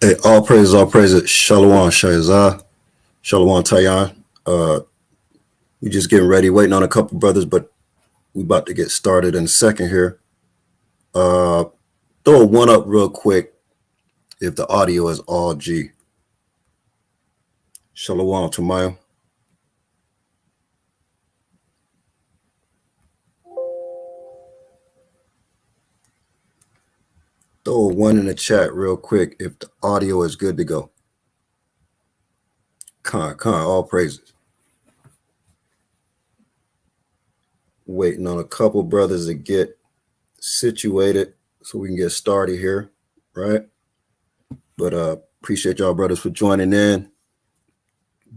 Hey, all praises, Shalom, Shazah, Shalom, Tayan. We just getting ready, waiting on a couple brothers, but we about to get started in a second here. Uh, Throw one up real quick if the audio is all G. Shalom, Tamaya. Throw one in the chat real quick if the audio is good to go. All praises. Waiting on a couple brothers to get situated so we can get started here, right? But appreciate y'all brothers for joining in.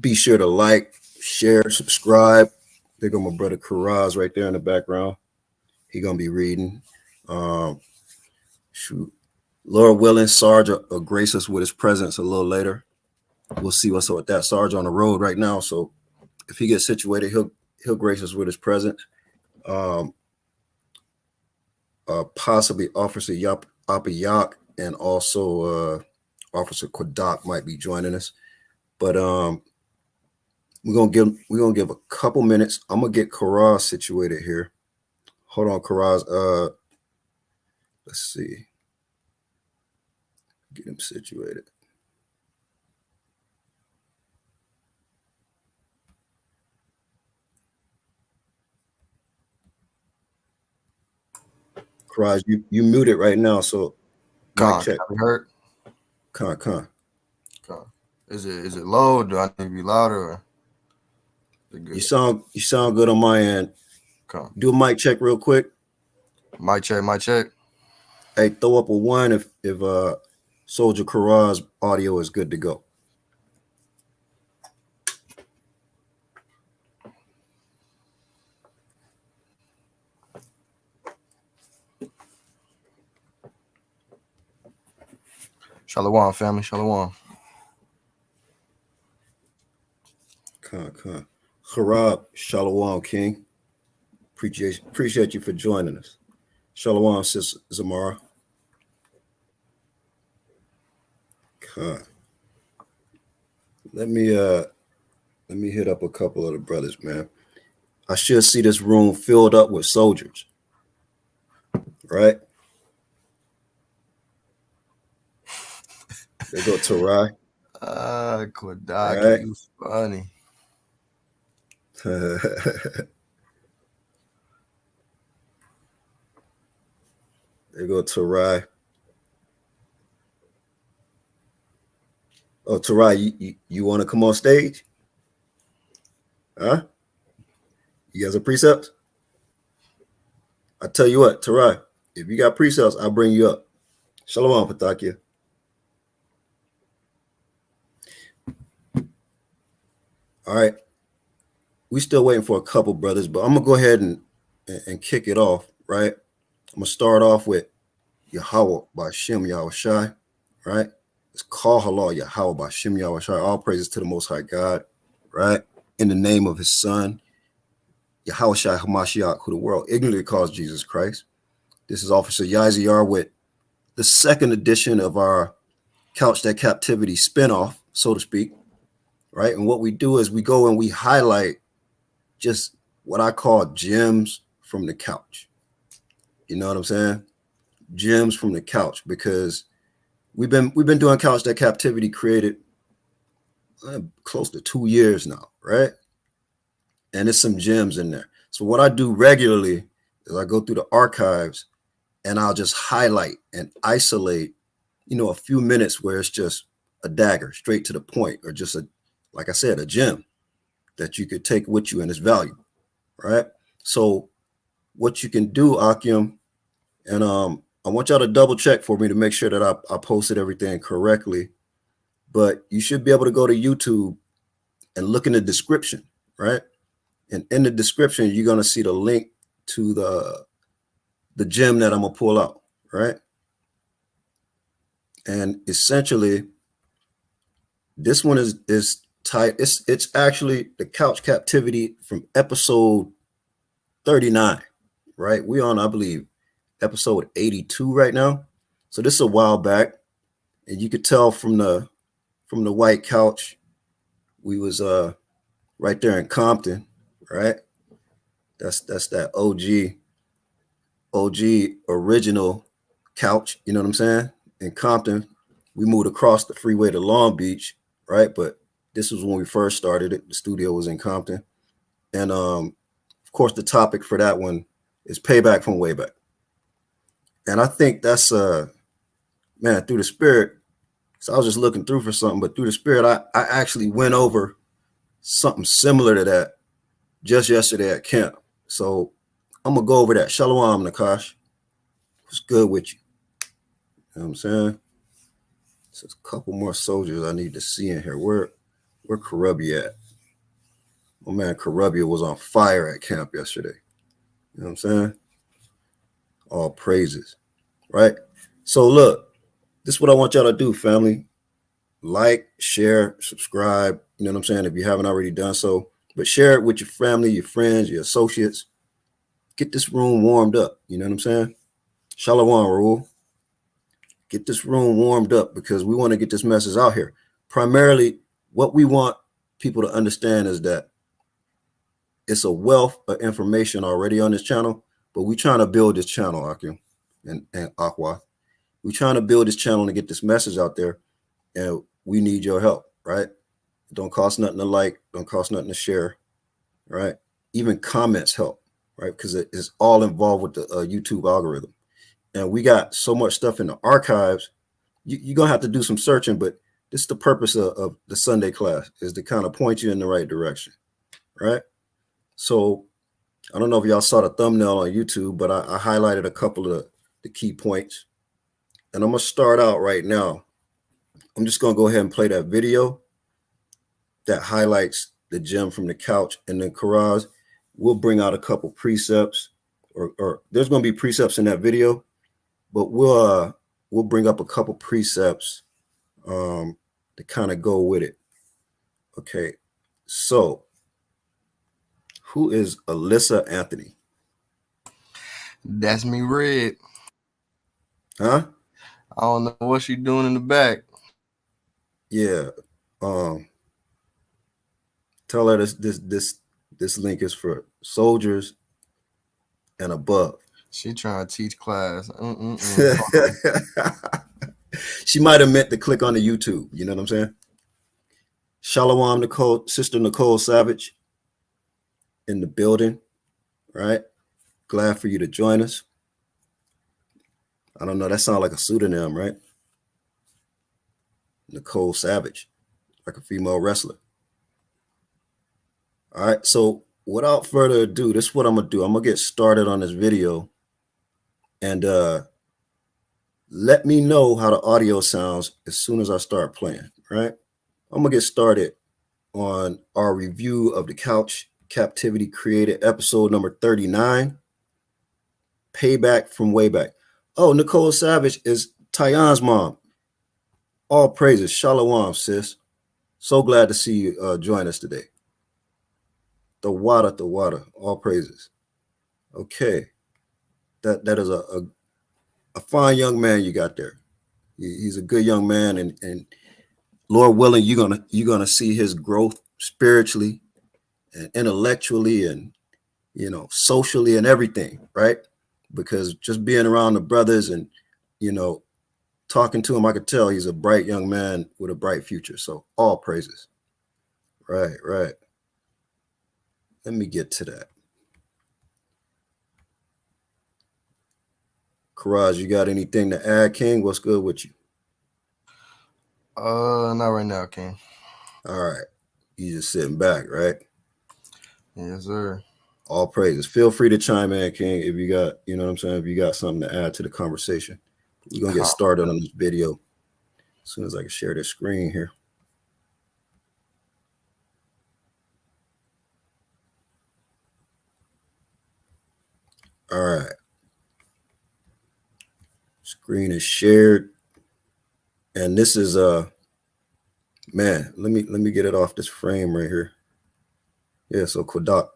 Be sure to like, share, subscribe. There go my brother Karaz right there in the background. He gonna be reading. Shoot, Lord willing, Sarge will grace us with his presence a little later. We'll see what's up with that. Sarge on the road right now, so if he gets situated, he'll grace us with his presence. Possibly Officer Apayak and also Officer Kwadak might be joining us, but we're gonna give a couple minutes. I'm gonna get Karaz situated here. Hold on, Karaz. Let's see. Get him situated. Karaz, you muted right now, so mic check. Can I be heard? Con. Is it low? Do I need to be louder? Or You sound good on my end. Con. Do a mic check real quick. Mic check. Hey, throw up a 1 if Soldier Karaz audio is good to go. Shalom, family. Shalom. Con. Harab, Shalom, King. Appreciate you for joining us. Shalom, Sis Zamara. Con. Let me hit up a couple of the brothers, man. I should see this room filled up with soldiers, right? They go Tarai. Kodaki, right? you funny. They go Tarai. Oh, Tarai, you want to come on stage? Huh? You guys are precepts? I tell you what, Tarai, if you got precepts, I'll bring you up. Shalom, Patakia. All right. We still waiting for a couple brothers, but I'm going to go ahead and kick it off, right? I'm going to start off with Yahweh by Shem Yahushai, right? It's called Halal Yahweh by Shem Yahushai. All praises to the Most High God, right? In the name of his son, Yahushai Hamashiach, who the world ignorantly calls Jesus Christ. This is Officer Yaziar with the second edition of our Couch That Captivity spinoff, so to speak, right? And what we do is we go and we highlight just what I call gems from the couch. You know what I'm saying? Gems from the couch, because we've been doing Couch That Captivity created close to 2 years now, right? And there's some gems in there. So what I do regularly is I go through the archives and I'll just highlight and isolate, a few minutes where it's just a dagger straight to the point, or just like I said, a gem that you could take with you and its value, right? So what you can do, Akim, and I want y'all to double check for me to make sure that I posted everything correctly, but you should be able to go to YouTube and look in the description, right? And in the description, you're going to see the link to the gem that I'm going to pull out, right? And essentially, this one is tight. It's actually the Couch Captivity from episode 39, right? We on, I believe, episode 82 right now. So this is a while back. And you could tell from the white couch, we was right there in Compton, right? That's that OG original couch, you know what I'm saying? In Compton, we moved across the freeway to Long Beach, right? But this was when we first started it. The studio was in Compton. And of course the topic for that one is Payback from Wayback. And I think that's man, through the spirit. So I was just looking through for something, but through the spirit, I actually went over something similar to that just yesterday at camp. So I'm gonna go over that. Shalom, Nakash. What's good with you? You know what I'm saying? So there's a couple more soldiers I need to see in here. Where Karubia at? My man Karubia was on fire at camp yesterday. You know what I'm saying? All praises, right? So look, this is what I want y'all to do, family. Like, share, subscribe. You know what I'm saying? If you haven't already done so, but share it with your family, your friends, your associates. Get this room warmed up. You know what I'm saying? Shalom, Raul. Get this room warmed up because we want to get this message out here. Primarily, what we want people to understand is that it's a wealth of information already on this channel, but we're trying to build this channel, Akim and Aqua. We're trying to build this channel to get this message out there, and we need your help, right? It don't cost nothing to like, don't cost nothing to share, right? Even comments help, right? Because it is all involved with the YouTube algorithm. And we got so much stuff in the archives. You're going to have to do some searching, but this is the purpose of the Sunday class, is to kind of point you in the right direction, right? So I don't know if y'all saw the thumbnail on YouTube, but I highlighted a couple of the key points. And I'm going to start out right now. I'm just going to go ahead and play that video that highlights the gem from the couch. And then Karaz, we'll bring out a couple precepts, or there's going to be precepts in that video, but we'll bring up a couple precepts to kind of go with it. Okay, so who is Alyssa Anthony? That's me, Red. Huh? I don't know what she doing in the back. Yeah. Tell her this link is for soldiers and above. She trying to teach class. She might have meant to click on the YouTube. You know what I'm saying? Shalom, Nicole, Sister Nicole Savage in the building, right? Glad for you to join us. I don't know. That sounds like a pseudonym, right? Nicole Savage, like a female wrestler. All right. So without further ado, this is what I'm going to do. I'm going to get started on this video and let me know how the audio sounds as soon as I start playing, right? I'm going to get started on our review of the Couch Captivity Created episode number 39, Payback from Wayback. Oh, Nicole Savage is Tyan's mom. All praises. Shalom, sis. So glad to see you join us today. The water. All praises. Okay. That is a fine young man you got there. He's a good young man, and Lord willing, you're gonna see his growth spiritually and intellectually and socially and everything, right? Because just being around the brothers and talking to him, I could tell he's a bright young man with a bright future. So all praises. Right. Let me get to that. Karaj, you got anything to add, King? What's good with you? Not right now, King. All right. You just sitting back, right? Yes, sir. All praises. Feel free to chime in, King, if you got, you know what I'm saying, if you got something to add to the conversation. We're going to get started on this video as soon as I can share this screen here. All right. Screen is shared. And this is man, let me get it off this frame right here. Yeah, so Kodak,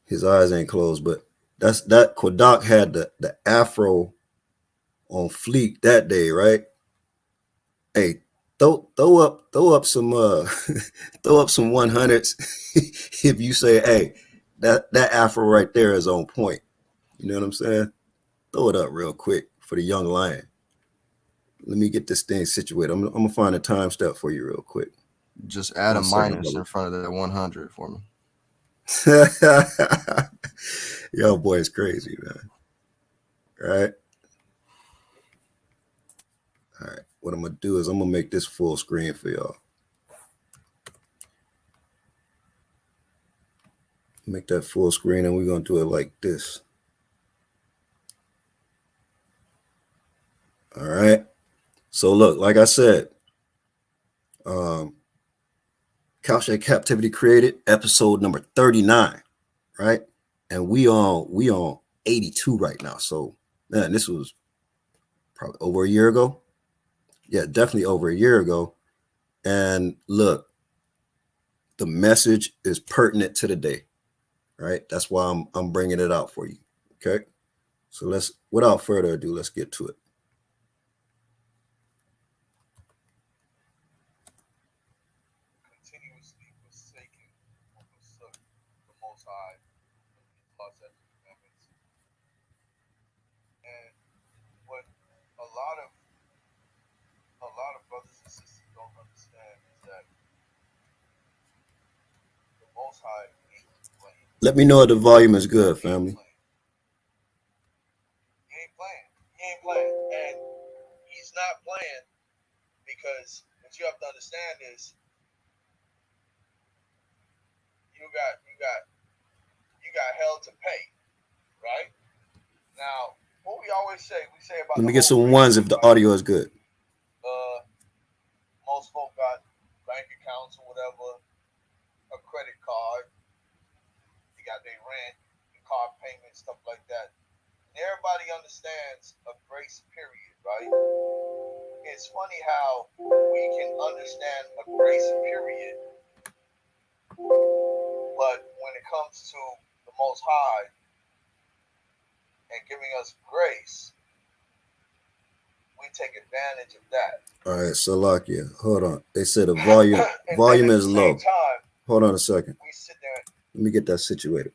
his eyes ain't closed, but that Kodak had the afro on fleek that day, right? Hey, throw up some throw up some 100s if you say, hey, that afro right there is on point. You know what I'm saying? Throw it up real quick for the young lion. Let me get this thing situated. I'm gonna find a time step for you real quick. Just add a 1 second, minus in front of that 100 for me. brother. Yo, boy, it's crazy, man. Right? All right. What I'm gonna do is I'm gonna make this full screen for y'all. Make that full screen, and we're gonna do it like this. All right. So look, like I said, Couch Captivity created episode number 39, right? And we on 82 right now. So man, this was probably over a year ago. Yeah, definitely over a year ago. And look, the message is pertinent to the day, right? That's why I'm bringing it out for you. Okay. So let's, without further ado, let's get to it. Continuously forsaken or forsook the Most High and His laws and commandments. And what a lot of brothers and sisters don't understand is that the Most High ain't playing. Let me know if the volume is good, He ain't family. playing. He ain't playing. He ain't playing. And he's not playing because what you have to understand is you got hell to pay, right? Now, what we always say, we say about Let the me get whole some free ones will, if the right? audio is good. Most folk got bank accounts or whatever, a credit card, you got their rent, your car payments, stuff like that. And everybody understands a grace period, right? It's funny how we can understand a grace period, but when it comes to the Most High and giving us grace, we take advantage of that. All right, Salakia, hold on. They said the volume And at is the low. same time, Hold on a second. we sit there. Let me get that situated.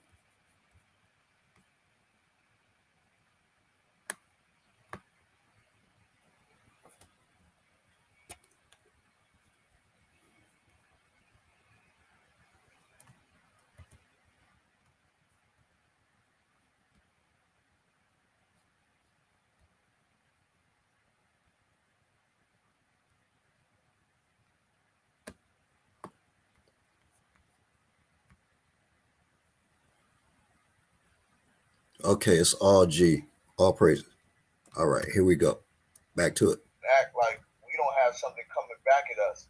Okay, it's all G, all praises. All right, here we go. Back to it. Act like we don't have something coming back at us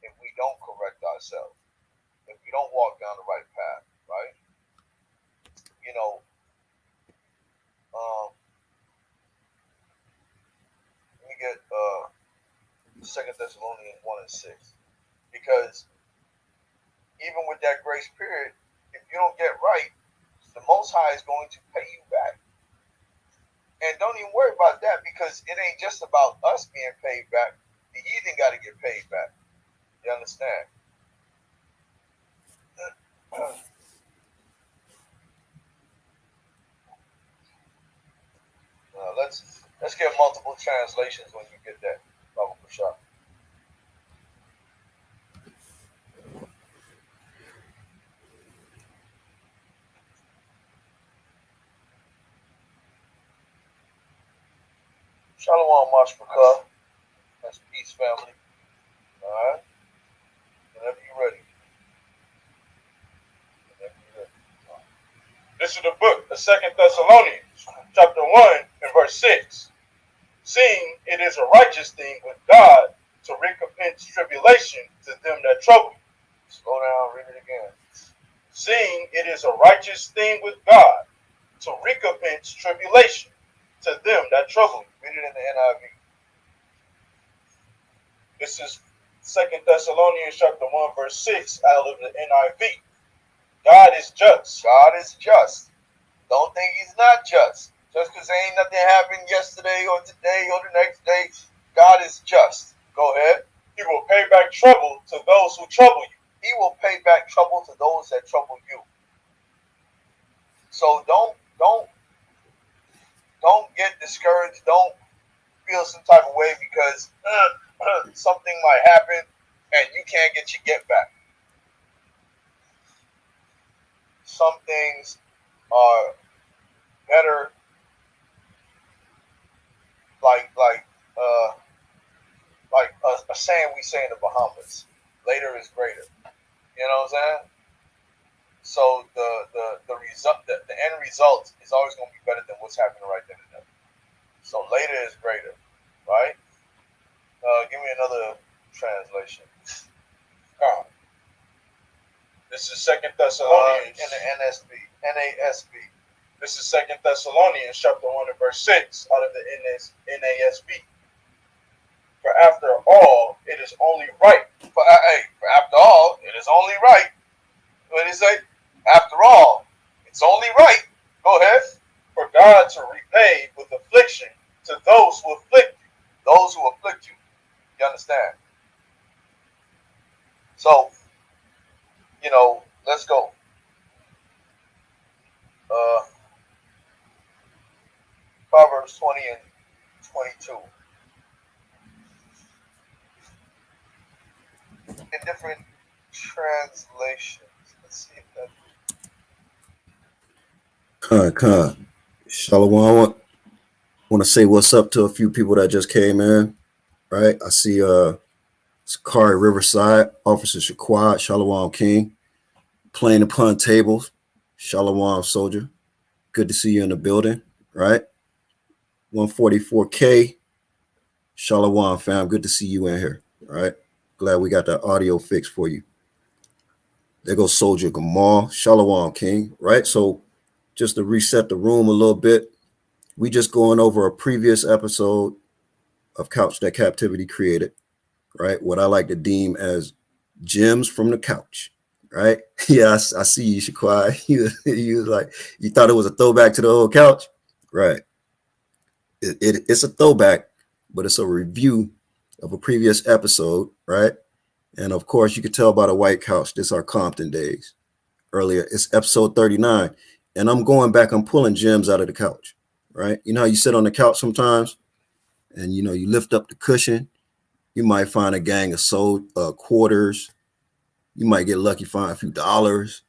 if we don't correct ourselves, if we don't walk down the right path, right? You know, we get 2 Thessalonians 1:6, because even with that grace period, if you don't get right, the Most High is going to pay you back. And don't even worry about that, because it ain't just about us being paid back. The heathen got to get paid back. You understand? Let's get multiple translations when you get that. Baba Prashad. Shalom, Mashpaka. That's peace, family. All right? Whenever you're ready. This is the book of 2 Thessalonians, chapter 1 and verse 6. Seeing it is a righteous thing with God to recompense tribulation to them that trouble you. Slow down, read it again. Seeing it is a righteous thing with God to recompense tribulation to them that trouble you. Read it in the NIV. This is 2 Thessalonians chapter 1 verse 6 out of the NIV. God is just. God is just. Don't think he's not just. Just because ain't nothing happened yesterday or today or the next day, God is just. Go ahead. He will pay back trouble to those who trouble you. He will pay back trouble to those that trouble you. So don't get discouraged. Don't feel some type of way because something might happen and you can't get your get back. Some things are better, like a saying we say in the Bahamas: "Later is greater." You know what I'm saying? So the result, the end result is always going to be better than what's happening right then and there. So later is greater, right? Give me another translation. This is Second Thessalonians. In the NASB. This is Second Thessalonians chapter 1 and verse 6 out of the NASB. For after all, it is only right. For after all, it is only right. What did he say? After all, it's only right. Go ahead. For God to repay with affliction to those who afflict you. Those who afflict you. You understand? So, let's go. Proverbs 20 and 22. In different translations. Let's see if that. Con. Shalom. I want to say what's up to a few people that just came in. Right. I see Sakari Riverside, Officer Shaquad, Shalom King, playing upon tables. Shalom Soldier. Good to see you in the building. Right. 144K. Shalom fam. Good to see you in here. Right. Glad we got that audio fixed for you. There goes Soldier Gamal. Shalom King. Right. So just to reset the room a little bit, we just going over a previous episode of Couch That Captivity Created. Right. What I like to deem as gems from the couch. Right. Yeah, I see you, Shaquai. You was like, you thought it was a throwback to the old couch. Right. It's a throwback, but it's a review of a previous episode, right? And of course, you could tell by the white couch, this is our Compton days. Earlier, it's episode 39. And I'm going back, I'm pulling gems out of the couch, right? You know how you sit on the couch sometimes and, you lift up the cushion. You might find a gang of quarters. You might get lucky, find a few dollars,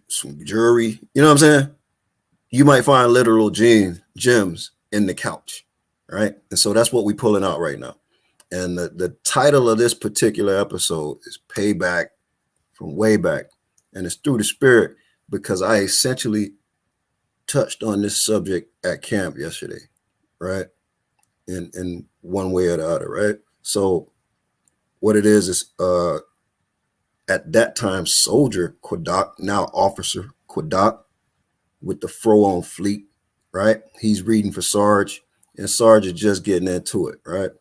some jewelry. You know what I'm saying? You might find literal gems in the couch, right? And so that's what we're pulling out right now. And the title of this particular episode is Payback from Wayback. And it's through the spirit because I essentially touched on this subject at camp yesterday, right? In one way or the other, right? So what it is at that time, Soldier Quadoc, now Officer Quadoc, with the fro on fleet, right? He's reading for Sarge, and Sarge is just getting into it, right?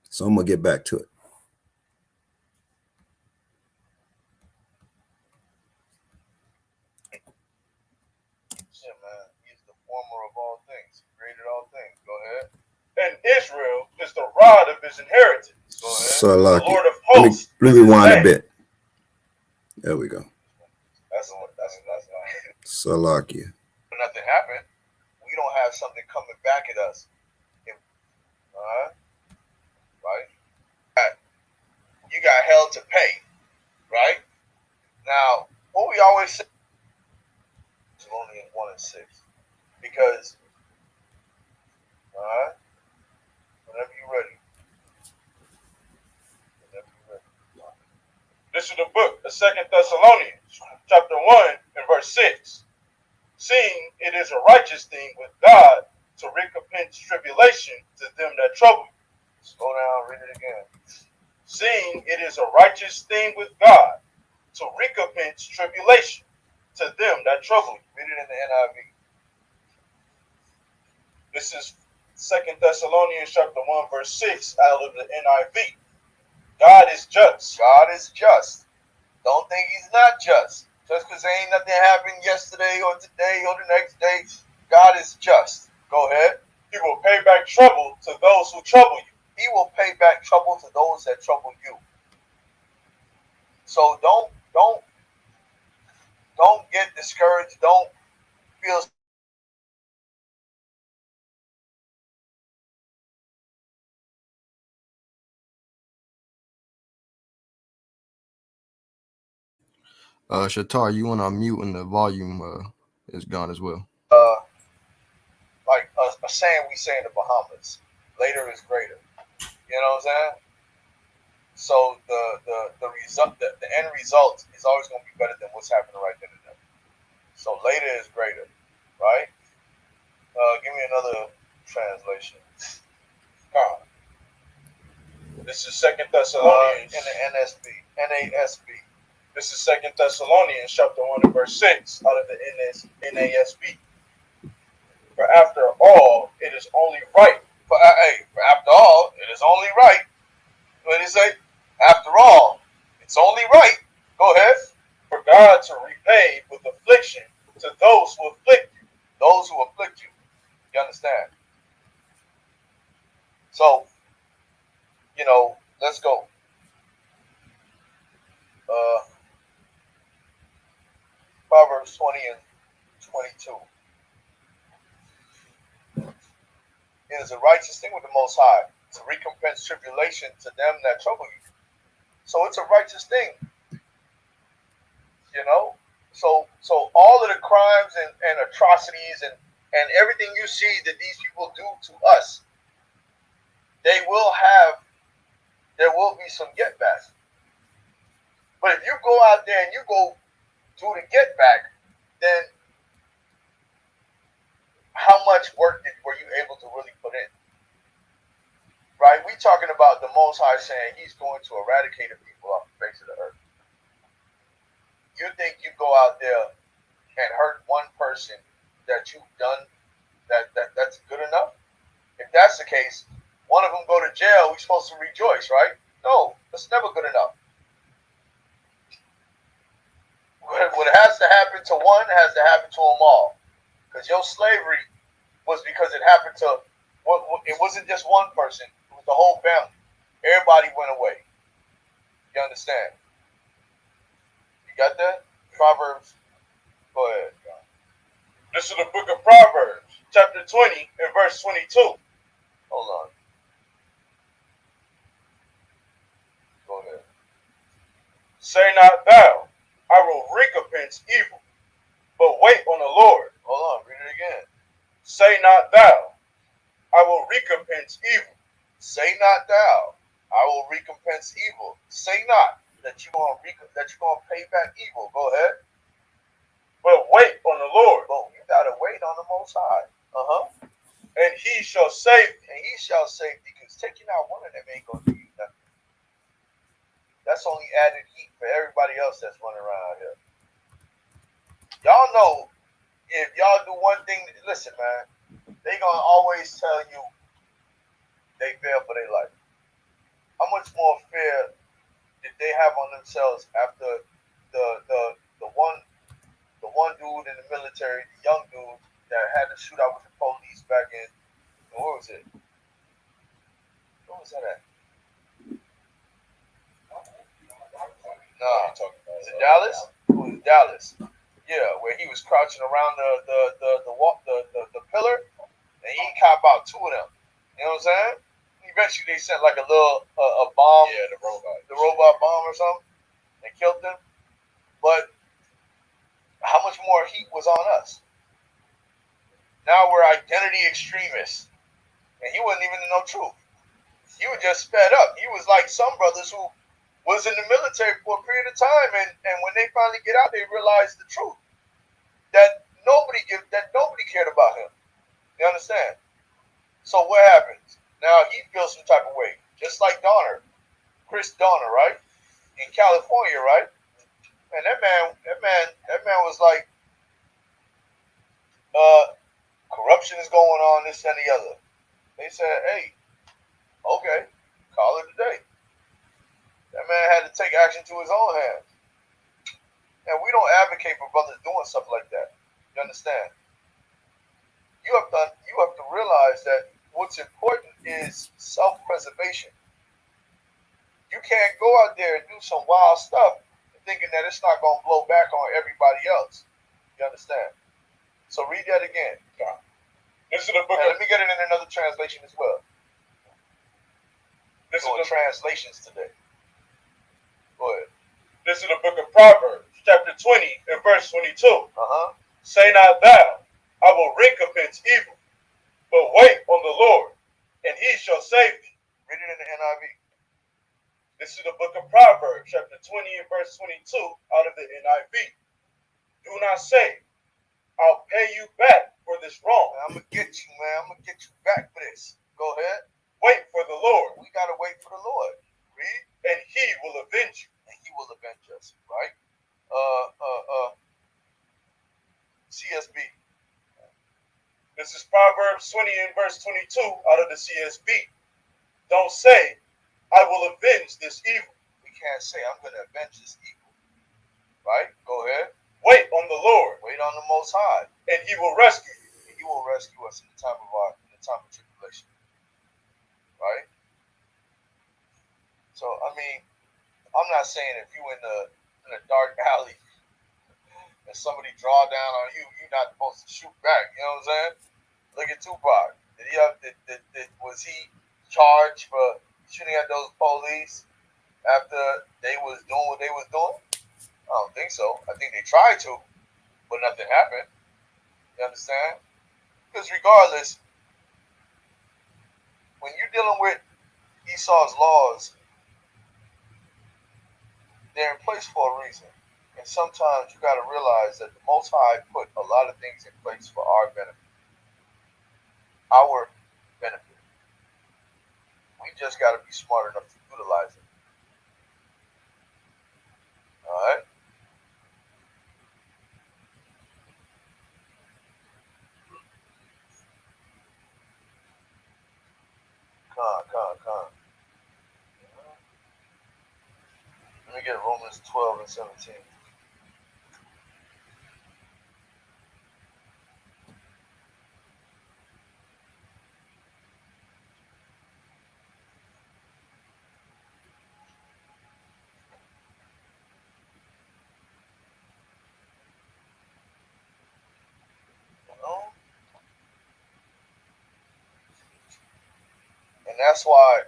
So I'm gonna get back to it. Yeah, man. He's the former of all things. He created all things. Go ahead. And Israel is the rod of his inheritance. Go ahead. So The like Lord of let hosts. me rewind a bit. There we go. That's Salakia. when nothing happened. We don't have something coming back at us. Right? You got hell to pay, right? Now, what we always say is only in 1 and 6. Because, whenever you're ready. This is the book of Second Thessalonians, chapter 1 and verse 6. Seeing it is a righteous thing with God to recompense tribulation to them that trouble you. Slow down, read it again. Seeing it is a righteous thing with God to recompense tribulation to them that trouble you. Read it in the NIV. This is Second Thessalonians chapter 1 verse 6 out of the NIV. God is just. God is just. Don't think he's not just. Just because ain't nothing happened yesterday or today or the next day. God is just. Go ahead. He will pay back trouble to those who trouble you. He will pay back trouble to those that trouble you. So don't get discouraged. Don't feel Shatar, you want to unmute and the volume is gone as well. like a saying we say in the Bahamas. Later is greater. You know what I'm saying? So the result, the end result is always going to be better than what's happening right then and there. So later is greater, right? Give me another translation. This is Second Thessalonians. In the NASB. This is Second Thessalonians chapter 1 and verse 6 out of the NASB. For after all, it is only right. For after all, it is only right. What did he say? After all, it's only right. Go ahead. For God to repay with affliction to those who afflict you. Those who afflict you. You understand? So, let's go. Proverbs 20 and 22. It is a righteous thing with the Most High to recompense tribulation to them that trouble you. So it's a righteous thing. So all of the crimes and atrocities and everything you see that these people do to us, there will be some get back. But if you go out there and you go do the get back, then how much work were you able to really put in? Right? We talking about the Most High saying He's going to eradicate the people off the face of the earth. You think you go out there and hurt one person that you've done that's good enough? If that's the case, one of them go to jail, we're supposed to rejoice, right? No, that's never good enough. What has to happen to one has to happen to them all. Because your slavery was because it happened to, it wasn't just one person, it was the whole family. Everybody went away. You understand? You got that? Proverbs. Go ahead. This is the book of Proverbs, chapter 20 and verse 22. Hold on. Go ahead. Say not thou, I will recompense evil, but wait on the Lord. Hold on, read it again. Say not thou, I will recompense evil. Say not thou, I will recompense evil. Say not that you're gonna pay back evil. Go ahead. But wait on the Lord. Boom, you gotta wait on the Most High. And He shall save thee. And He shall save thee, because taking out one of them ain't gonna do you nothing. That's only added heat for everybody else that's running around here. Y'all know, if y'all do one thing, listen, man, they gonna always tell you they fear for their life. How much more fear did they have on themselves after the one dude in the military, the young dude that had to shoot out with the police back in, what was it? What was that at? Nah, was it Dallas? It was Dallas. Yeah, where he was crouching around the pillar, and he caught about two of them. You know what I'm saying? Eventually, they sent like a little a bomb. Yeah, the robot bomb or something, and killed them. But how much more heat was on us? Now we're identity extremists, and he wasn't even in no truth. He was just fed up. He was like some brothers who was in the military for a period of time, and when they finally get out, they realize the truth that nobody cared about him. You understand? So what happens? Now he feels some type of way, just like Chris Donner, right, in California, right? And that man was like, corruption is going on, this and the other. They said, hey, okay, call it a day. That man had to take action to his own hands. And we don't advocate for brothers doing stuff like that. You understand? You have to realize that what's important is self-preservation. You can't go out there and do some wild stuff thinking that it's not going to blow back on everybody else. You understand? So read that again. This is the book And of let me get it in another translation as well. this is Doing the, translations today. Go ahead. this is the book of Proverbs, chapter 20 and verse 22. Uh-huh. Say not thou, I will recompense evil, but wait on the Lord, and he shall save thee. Read it in the NIV. This is the book of Proverbs, chapter 20 and verse 22 out of the NIV. Do not say, I'll pay you back for this wrong. I'm going to get you, man. I'm going to get you back for this. Go ahead. Wait for the Lord, We got to wait for the Lord. Read. and he will avenge you. And he will avenge us. Right? CSB. This is Proverbs 20 and verse 22 out of the CSB. Don't say, I will avenge this evil. We can't say, I'm going to avenge this evil. Right? Go ahead. Wait on the Lord, Wait on the Most High. and he will rescue you. And he will rescue us in the time of tribulation. Right? So, I mean, I'm not saying if you in a dark alley and somebody draw down on you, you're not supposed to shoot back. You know what I'm saying? Look at Tupac. Was he charged for shooting at those police after they was doing what they was doing? I don't think so. I think they tried to, but nothing happened. You understand? Because regardless, when you're dealing with Esau's laws, they're in place for a reason. And sometimes you got to realize that the Most High put a lot of things in place for our benefit. Our benefit. We just got to be smart enough to utilize it. All right? Con. Let me get Romans 12 and 17. And that's why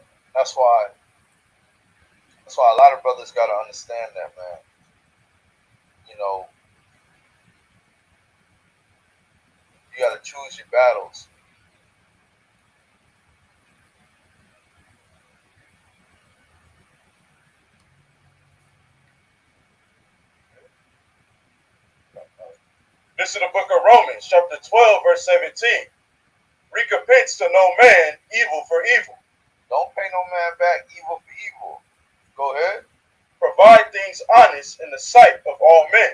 a lot of brothers got to understand that, man. You know, you got to choose your battles. This is the book of Romans, chapter 12, verse 17. Recompense to no man evil for evil. Don't pay no man back evil for evil. Go ahead. Provide things honest in the sight of all men.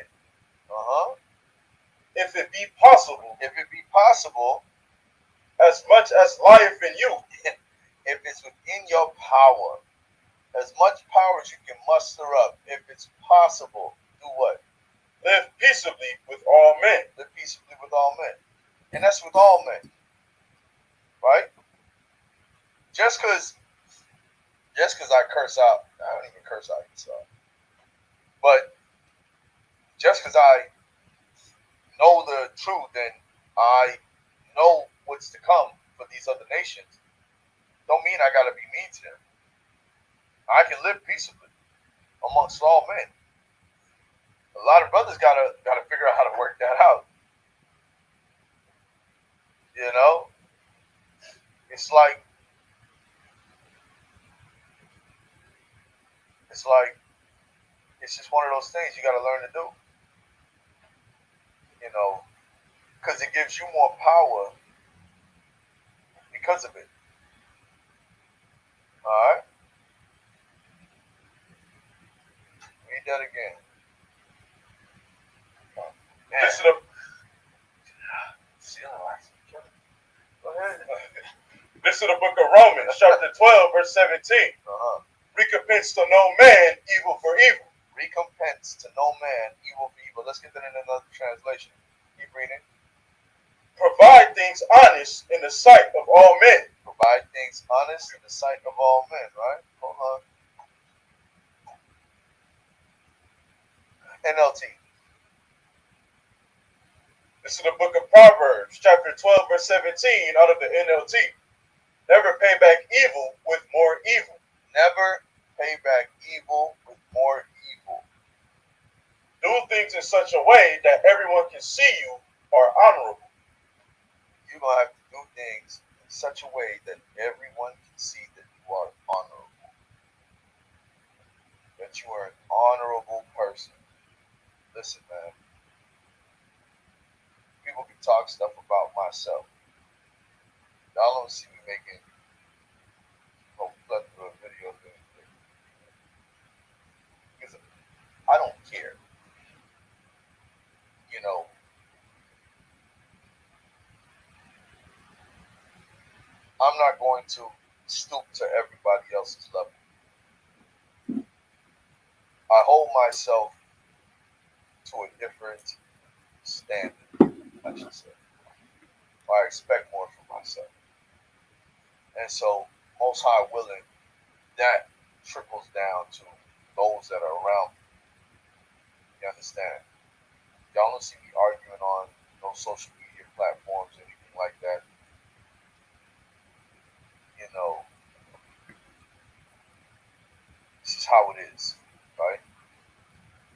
Uh-huh. If it be possible, If it be possible, as much as lieth in you. if it's within your power, as much power as you can muster up, if it's possible, do what? Live peaceably with all men. Live peaceably with all men. And that's with all men. Right? Just because I curse out, I don't even curse out Esau. But just because I know the truth and I know what's to come for these other nations, don't mean I gotta be mean to them. I can live peaceably amongst all men. A lot of brothers gotta figure out how to work that out. You know? It's like it's just one of those things you gotta learn to do. You know, because it gives you more power because of it. Alright? Read that again. This is the Go ahead. This is the book of Romans, chapter 12, verse 17. Uh-huh. Recompense to no man evil for evil. Recompense to no man evil for evil. Let's get that in another translation. Keep reading. Provide things honest in the sight of all men. Provide things honest in the sight of all men, right? Hold on. NLT. This is the book of Proverbs, chapter 12, verse 17, out of the NLT. Never pay back evil with more evil. Never pay back evil with more evil. Do things in such a way that everyone can see you are honorable. You're going to have to do things in such a way that everyone can see that you are honorable. That you are an honorable person. Listen, man. People can talk stuff about myself. Y'all don't see me making a plethora of videos or anything. Because I don't care. You know, I'm not going to stoop to everybody else's level. I hold myself to a different standard, I should say. I expect more from myself. And so, most high willing, that trickles down to those that are around me. You understand? Y'all don't see me arguing on no social media platforms or anything like that. You know, this is how it is, right?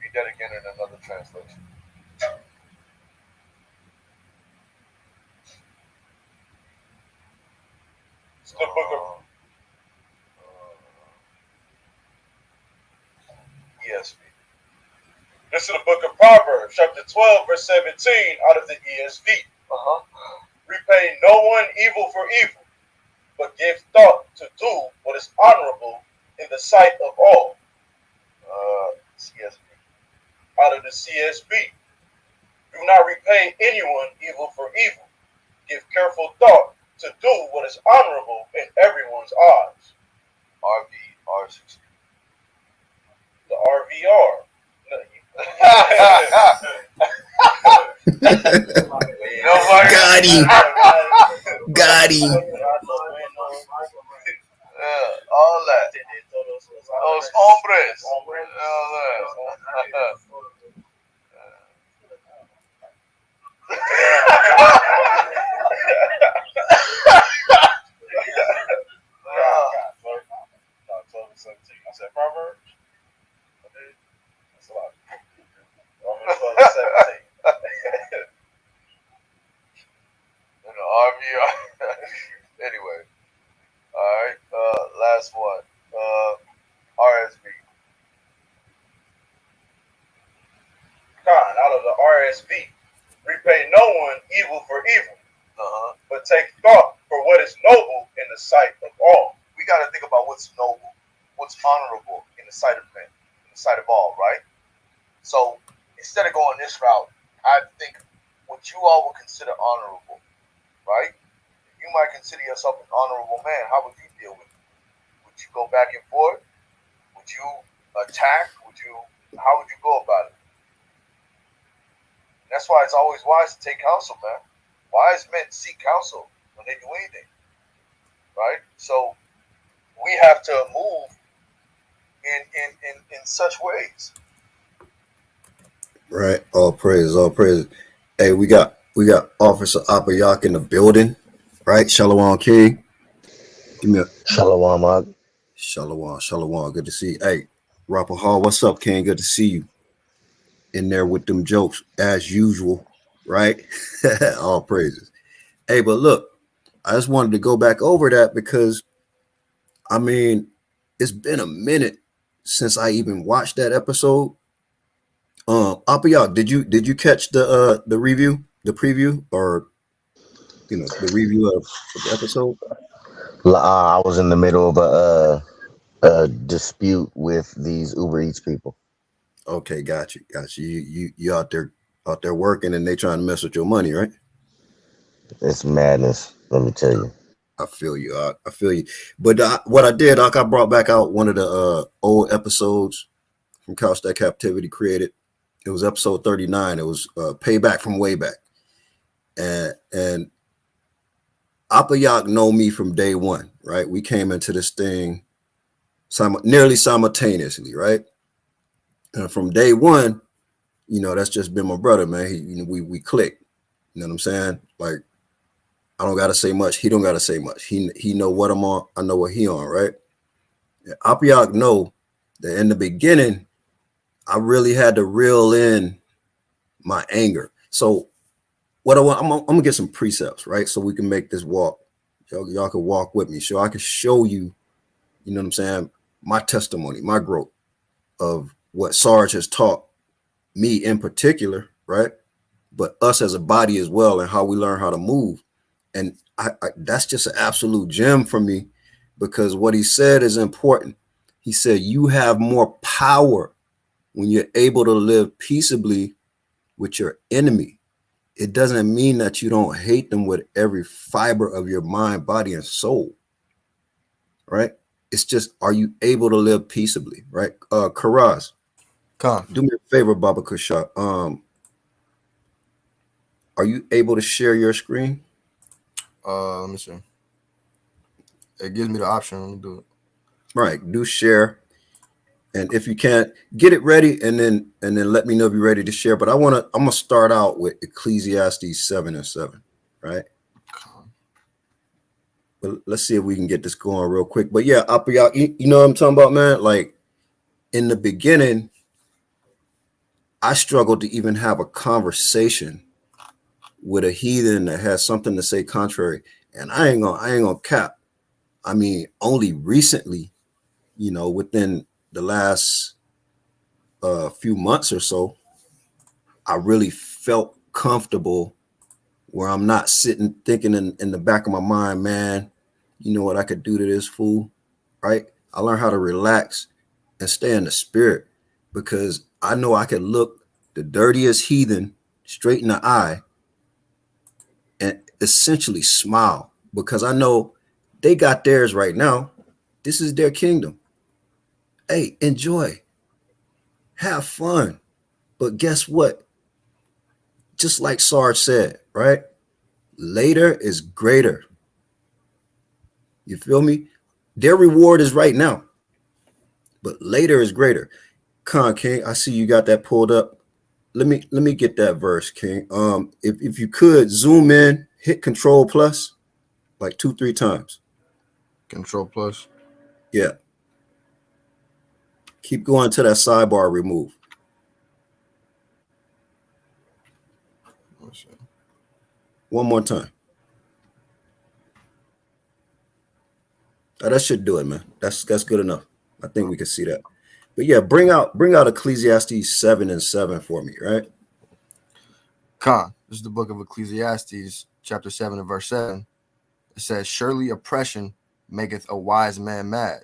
Read that again in another translation. It's the book of ESV. This is the book of Proverbs, chapter 12, verse 17, out of the ESV. Repay no one evil for evil, but give thought to do what is honorable in the sight of all. CSB. Out of the CSB. Do not repay anyone evil for evil. Give careful thought to do what is honorable in everyone's eyes. RV-R60. The RVR. Got him. Got him. All that. Those hombres. All that. I said Proverbs. That's a lot. Romans 12 and 17. In the army. Anyway. Alright. Last one. RSV. Con, out of the RSV. Repay no one evil for evil, but take thought for what is noble in the sight of all. We got to think about what's noble, what's honorable in the sight of men, in the sight of all, right? So instead of going this route, I think what you all would consider honorable, right? You might consider yourself an honorable man. How would you deal with it? Would you go back and forth? Would you attack? How would you go about it? That's why it's always wise to take counsel, man. Wise men seek counsel when they do anything, right? So we have to move in such ways. Right. All praise. All praise. Hey, we got Officer Apayak in the building. Right. Shalom King. Give me a Shalom, Mark. Shalom. Shalom. Good to see you. Hey, Rapper Hall, what's up, King? Good to see you. In there with them jokes as usual, right? All praises. Hey, but look, I just wanted to go back over that because I mean, it's been a minute since I even watched that episode. Apayak, did you catch the review, the preview, or the review of the episode? I was in the middle of a dispute with these Uber Eats people. Okay, got you. You out there working, and they trying to mess with your money, right? It's madness, let me tell you. I feel you. I feel you. But what I did, I brought back out one of the old episodes from Couch That Captivity created. It was episode 39. It was Payback from Wayback, and Apayak know me from day one, right? We came into this thing nearly simultaneously, right? And from day one, you know, that's just been my brother, man. We clicked. You know what I'm saying? Like, I don't gotta say much. He don't gotta say much. He know what I'm on. I know what he on, right? And Apiak know that in the beginning, I really had to reel in my anger. So what I'm gonna get some precepts, right? So we can make this walk. Y'all can walk with me. So I can show you, you know what I'm saying, my testimony, my growth of what Sarge has taught me in particular, right? But us as a body as well, and how we learn how to move. And that's just an absolute gem for me, because what he said is important. He said, you have more power when you're able to live peaceably with your enemy. It doesn't mean that you don't hate them with every fiber of your mind, body, and soul, right? It's just, are you able to live peaceably, right? Karaz, Con. do me a favor, Baba Kusha. Are you able to share your screen? Let me see. It gives me the option. Let me do it. Right, do share. And if you can't, get it ready, and then let me know if you're ready to share. But I'm gonna start out with Ecclesiastes 7:7, right? But let's see if we can get this going real quick. But yeah, you know what I'm talking about, man? Like, in the beginning, I struggled to even have a conversation with a heathen that has something to say contrary. And I ain't gonna cap. I mean, only recently, you know, within the last few months or so, I really felt comfortable where I'm not sitting thinking in the back of my mind, man, you know what I could do to this fool, right? I learned how to relax and stay in the spirit, because I know I could look the dirtiest heathen straight in the eye and essentially smile, because I know they got theirs right now. This is their kingdom. Hey, enjoy, have fun. But guess what? Just like Sarge said, right? Later is greater. You feel me? Their reward is right now, but later is greater. Khan King, I see you got that pulled up. Let me get that verse, King. If you could zoom in, hit Control plus like 2-3 times. Control plus. Yeah. Keep going to that sidebar remove. Let's see. One more time. Oh, that should do it, man. That's good enough. I think we can see that. But yeah, bring out Ecclesiastes 7:7 for me, right? Con. This is the book of Ecclesiastes, chapter 7 and verse 7. It says, surely oppression maketh a wise man mad,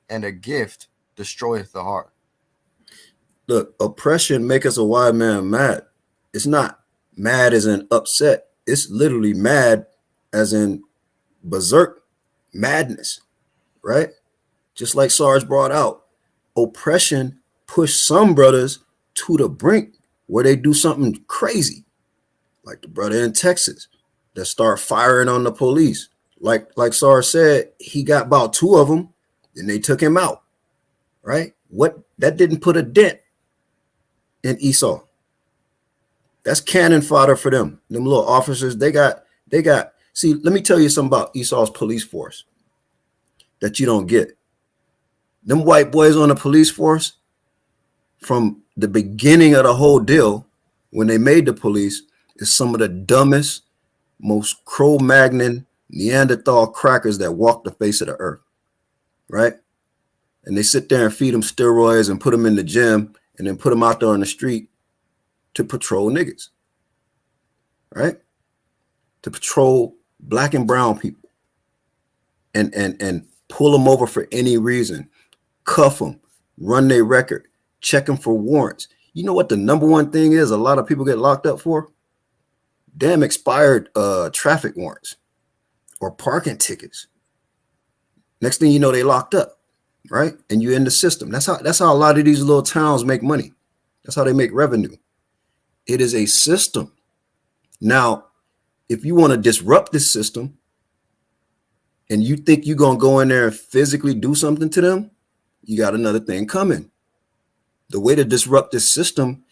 and a gift destroyeth the heart. Look, oppression maketh a wise man mad. It's not mad as in upset. It's literally mad as in berserk madness, right? Just like Sarge brought out, oppression pushed some brothers to the brink where they do something crazy, like the brother in Texas that start firing on the police. Like Sarge said, he got about 2 of them, and they took him out, right? What that didn't put a dent in Esau. That's cannon fodder for them. Them little officers, they got. See, let me tell you something about Esau's police force that you don't get. Them white boys on the police force, from the beginning of the whole deal, when they made the police, is some of the dumbest, most Cro-Magnon Neanderthal crackers that walk the face of the earth, right? And they sit there and feed them steroids and put them in the gym and then put them out there on the street to patrol niggas, right? To patrol black and brown people and pull them over for any reason, cuff them, run their record, check them for warrants. You know what the number one thing is a lot of people get locked up for? Damn expired traffic warrants or parking tickets. Next thing you know, they locked up, right? And you're in the system. That's how a lot of these little towns make money. That's how they make revenue. It is a system. Now, If you want to disrupt this system and you think you're going to go in there and physically do something to them, you got another thing coming. The way to disrupt this system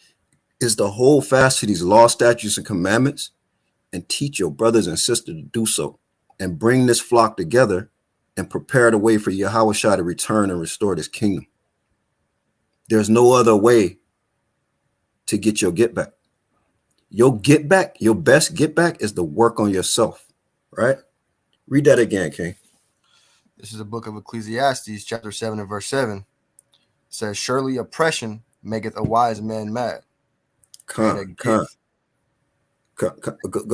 is to hold fast to these law, statutes, and commandments and teach your brothers and sisters to do so and bring this flock together and prepare the way for Yahushua to return and restore this kingdom. There's no other way to get your get back. Your get back, your best get back is to work on yourself, right? Read that again, King. This is the book of Ecclesiastes, chapter 7 and verse 7. It says, surely oppression maketh a wise man mad. Go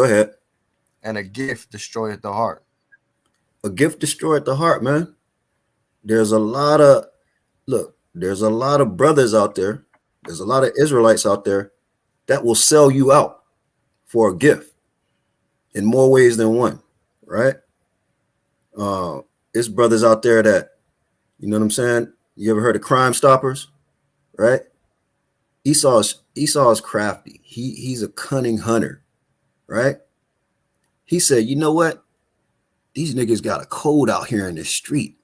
ahead. And a gift destroyeth the heart. A gift destroyed the heart, man. There's a lot of brothers out there. There's a lot of Israelites out there that will sell you out for a gift in more ways than one, right? There's brothers out there that, you know what I'm saying? You ever heard of Crime Stoppers, right? Esau is crafty. He's a cunning hunter, right? He said, you know what? These niggas got a code out here in the street.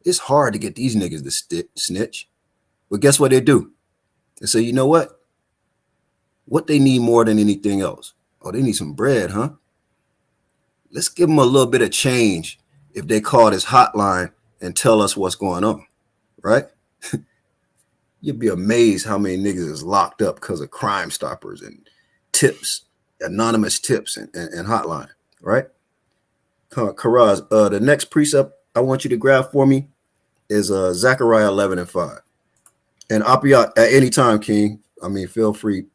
It's hard to get these niggas to snitch. But guess what they do? They say, you know what? What they need more than anything else? Oh, they need some bread, huh? Let's give them a little bit of change if they call this hotline and tell us what's going on, right? You'd be amazed how many niggas is locked up because of Crime Stoppers and tips, anonymous tips and hotline, right? Karaz, the next precept I want you to grab for me is Zechariah 11 and 5. And Apiat, at any time, King, I mean, feel free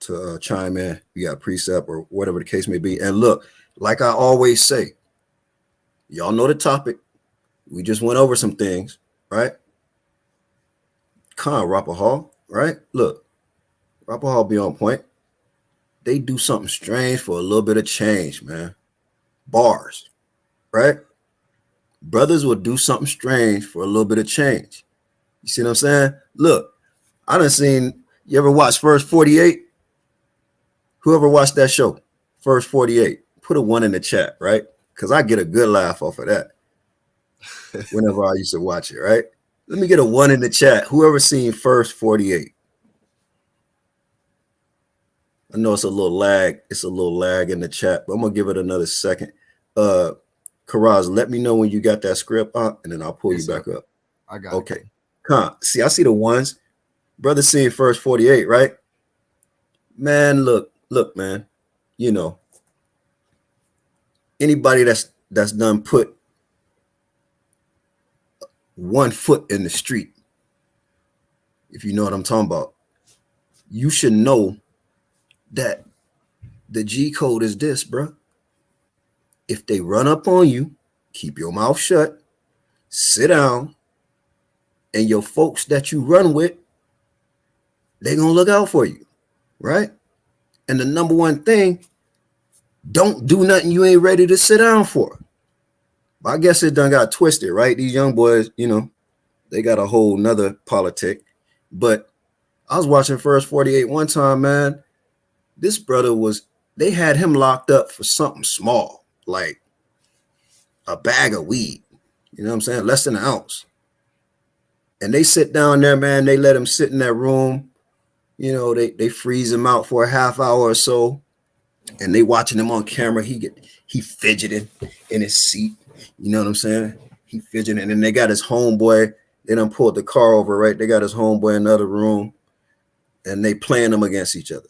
to chime in. You got precept or whatever the case may be. And look, like I always say, y'all know the topic. We just went over some things, right? Rapahal, right? Look, Rapahal be on point. They do something strange for a little bit of change, man. Bars, right? Brothers will do something strange for a little bit of change. You see what I'm saying? Look, I done seen, you ever watch First 48? Whoever watched that show, First 48, put a 1 in the chat, right? Because I get a good laugh off of that whenever I used to watch it, right? Let me get a 1 in the chat. Whoever seen First 48? I know it's a little lag. It's a little lag in the chat, but I'm going to give it another second. Karaz, let me know when you got that script up, and then I'll pull you back up. I got it. Okay. See, I see the ones. Brother seeing First 48, right? Man, look, man. You know, anybody that's done put 1 foot in the street, if you know what I'm talking about, you should know that the G code is this, bro. If they run up on you, keep your mouth shut, sit down, and your folks that you run with, they're going to look out for you, right? And the number one thing, don't do nothing you ain't ready to sit down for. But I guess it done got twisted, right? These young boys, you know, they got a whole nother politic. But I was watching First 48 one time, man. This brother they had him locked up for something small, like a bag of weed. You know what I'm saying? Less than an ounce. And they sit down there, man. They let him sit in that room. You know, they freeze him out for a half hour or so. And they watching him on camera. He fidgeting in his seat. You know what I'm saying? He fidgeting. And they got his homeboy. They done pulled the car over, right? They got his homeboy in another room. And they playing them against each other.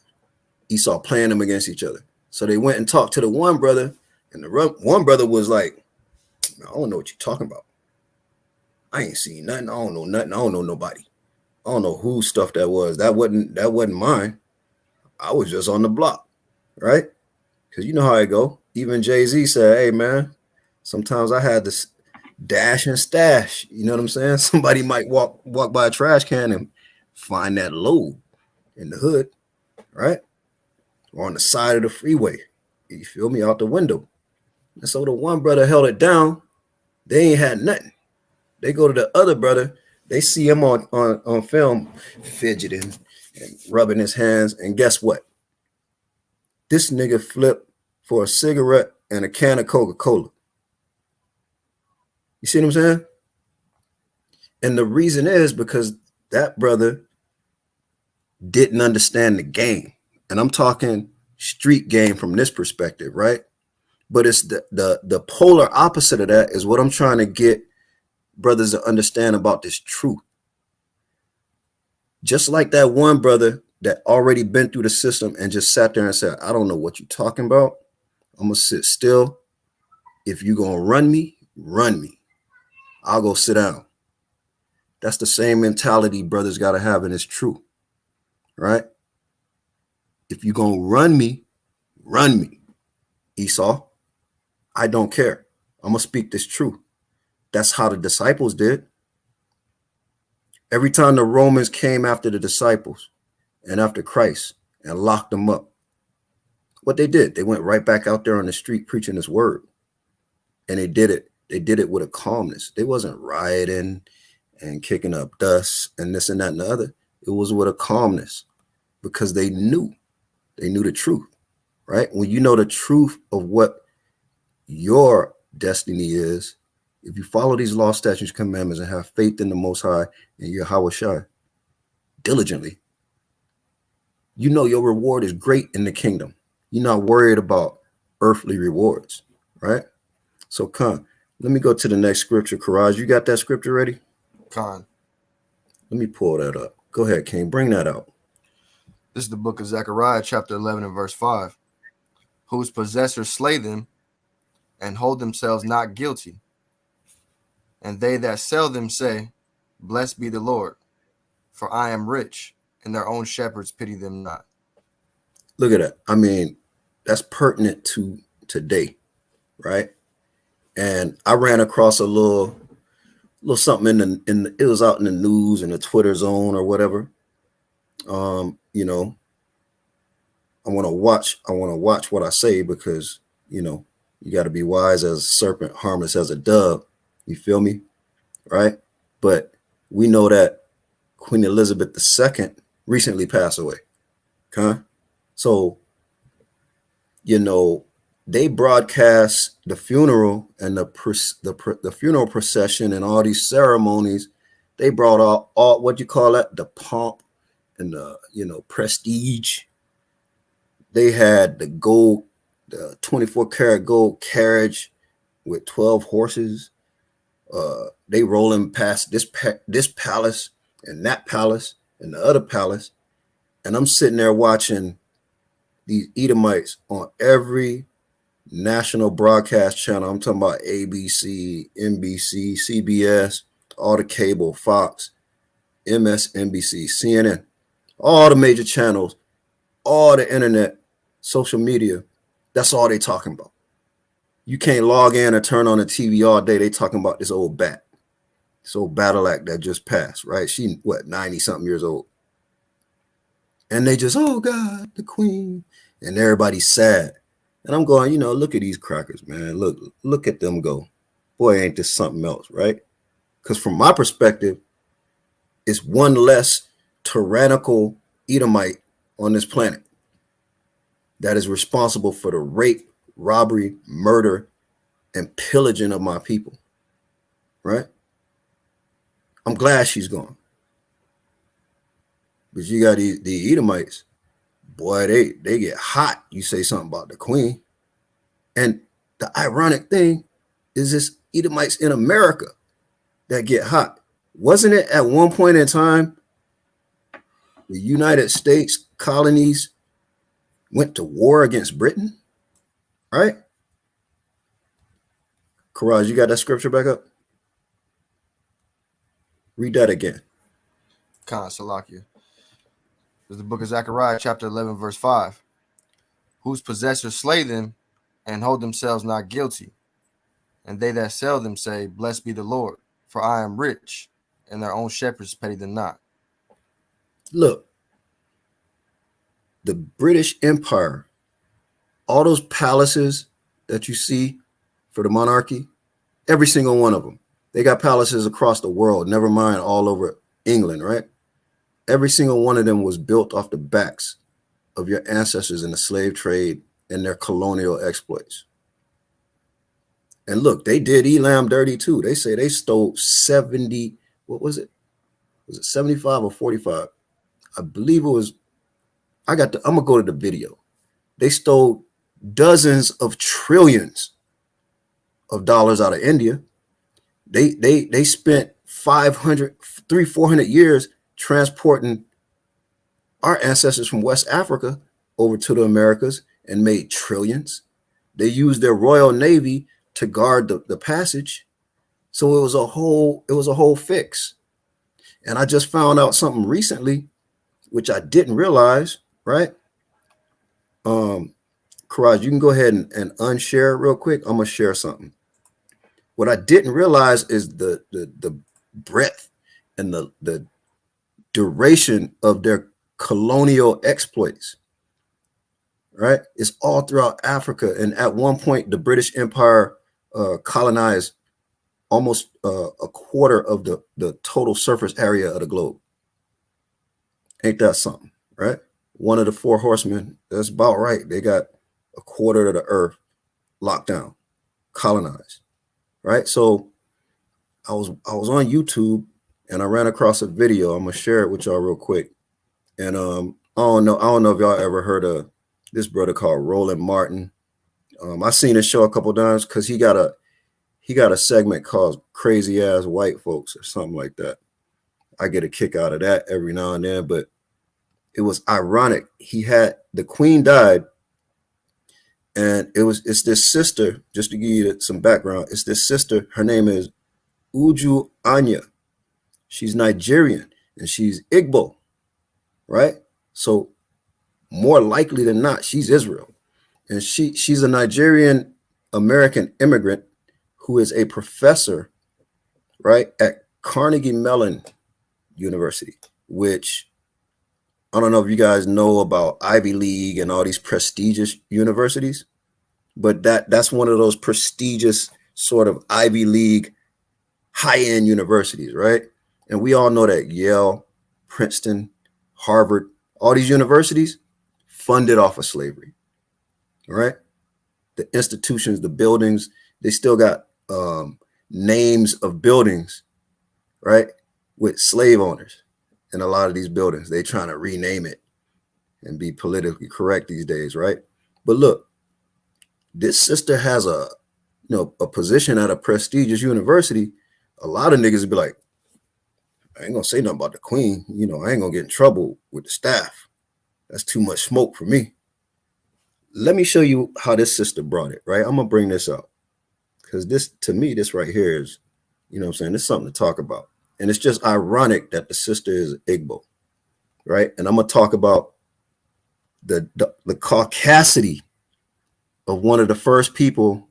Esau playing them against each other. So they went and talked to the one brother. And the one brother was like, I don't know what you're talking about. I ain't seen nothing. I don't know nothing. I don't know nobody. I don't know whose stuff that was. That wasn't mine. I was just on the block, right? Because you know how it go. Even Jay-Z said, hey, man, sometimes I had to dash and stash. You know what I'm saying? Somebody might walk by a trash can and find that load in the hood, right? Or on the side of the freeway. You feel me? Out the window. And so the one brother held it down. They ain't had nothing. They go to the other brother. They see him on film fidgeting and rubbing his hands. And guess what? This nigga flipped for a cigarette and a can of Coca-Cola. You see what I'm saying? And the reason is because that brother didn't understand the game. And I'm talking street game from this perspective, right? But it's the polar opposite of that is what I'm trying to get brothers to understand about this truth. Just like that one brother that already been through the system and just sat there and said, I don't know what you're talking about. I'm going to sit still. If you're going to run me, run me. I'll go sit down. That's the same mentality brothers got to have, and it's true, right? If you're going to run me, Esau. I don't care. I'm going to speak this truth. That's how the disciples did. Every time the Romans came after the disciples and after Christ and locked them up, what they did, they went right back out there on the street preaching his word. And they did it. They did it with a calmness. They wasn't rioting and kicking up dust and this and that and the other. It was with a calmness because they knew the truth, right? When you know the truth of what your destiny is, if you follow these law, statutes, commandments, and have faith in the Most High and Yahweh Shai diligently, you know your reward is great in the kingdom. You're not worried about earthly rewards, right? So, Khan, let me go to the next scripture. Karaj, you got that scripture ready? Khan. Let me pull that up. Go ahead, King. Bring that out. This is the book of Zechariah, chapter 11 and verse 5. Whose possessors slay them and hold themselves not guilty. And they that sell them say, Blessed be the Lord, for I am rich, and their own shepherds pity them not. Look at that. I mean, that's pertinent to today, right? And I ran across a little something it was out in the news in the Twitter zone or whatever. You know, I want to watch what I say because, you know, you got to be wise as a serpent, harmless as a dove. You feel me? Right? But we know that Queen Elizabeth II recently passed away. Okay? So, you know, they broadcast the funeral and the funeral procession and all these ceremonies. They brought all what you call that, the pomp and the, you know, prestige. They had the gold, the 24 karat gold carriage with 12 horses. They rolling past this palace and that palace and the other palace. And I'm sitting there watching these Edomites on every national broadcast channel. I'm talking about ABC, NBC, CBS, all the cable, Fox, MSNBC, CNN, all the major channels, all the internet, social media. That's all they talking about. You can't log in or turn on the TV all day. They talking about this old battle act that just passed, right? She, 90 something years old. And they just, oh God, the queen. And everybody's sad. And I'm going, you know, look at these crackers, man. Look at them go. Boy, ain't this something else, right? Because from my perspective, it's one less tyrannical Edomite on this planet that is responsible for the rape, robbery, murder, and pillaging of my people, right? I'm glad she's gone. But you got the Edomites, boy, they get hot. You say something about the queen. And the ironic thing is this Edomites in America that get hot. Wasn't it at one point in time, the United States colonies went to war against Britain, right? Karaj, you got that scripture back up? Read that again. Khan, Salakia. This is the book of Zechariah, chapter 11, verse 5. Whose possessors slay them and hold themselves not guilty. And they that sell them say, Blessed be the Lord, for I am rich, and their own shepherds pity them not. Look, the British Empire, all those palaces that you see for the monarchy, every single one of them, they got palaces across the world, never mind all over England, right? Every single one of them was built off the backs of your ancestors in the slave trade and their colonial exploits. And look, they did Elam dirty too. They say they stole 70, what was it? Was it 75 or 45? I believe it was, I'm gonna go to the video. They stole dozens of trillions of dollars out of India. They spent 400 years transporting our ancestors from West Africa over to the Americas and made trillions. They used their Royal Navy to guard the passage. So it was a whole fix. And I just found out something recently, which I didn't realize, right? Karaj, you can go ahead and unshare real quick. I'm gonna share something. What I didn't realize is the breadth and the duration of their colonial exploits. Right? It's all throughout Africa. And at one point, the British Empire colonized almost a quarter of the total surface area of the globe. Ain't that something, right? One of the four horsemen, that's about right. They got a quarter of the earth locked down, colonized, right? So I was on YouTube and I ran across a video. I'm gonna share it with y'all real quick. And I don't know if y'all ever heard of this brother called Roland Martin. I seen his show a couple times because he got a segment called Crazy Ass White Folks or something like that. I get a kick out of that every now and then, but it was ironic. The queen died, and it's this sister, just to give you some background, it's this sister, her name is Uju Anya. She's Nigerian and she's Igbo, right? So more likely than not, she's Israel. And she's a Nigerian American immigrant who is a professor, right, at Carnegie Mellon University, which I don't know if you guys know about Ivy League and all these prestigious universities, but that's one of those prestigious sort of Ivy League high-end universities, right? And we all know that Yale, Princeton, Harvard, all these universities funded off of slavery, right? The institutions, the buildings, they still got names of buildings, right, with slave owners in a lot of these buildings. They trying to rename it and be politically correct these days, right? But look, this sister has a position at a prestigious university. A lot of niggas be like, I ain't gonna say nothing about the queen. I ain't gonna get in trouble with the staff. That's too much smoke for me. Let me show you how this sister brought it, right? I'm gonna bring this up because this, to me, this right here is, what I'm saying, it's something to talk about. And it's just ironic that the sister is Igbo, right? And I'm gonna talk about the caucasity of one of the first people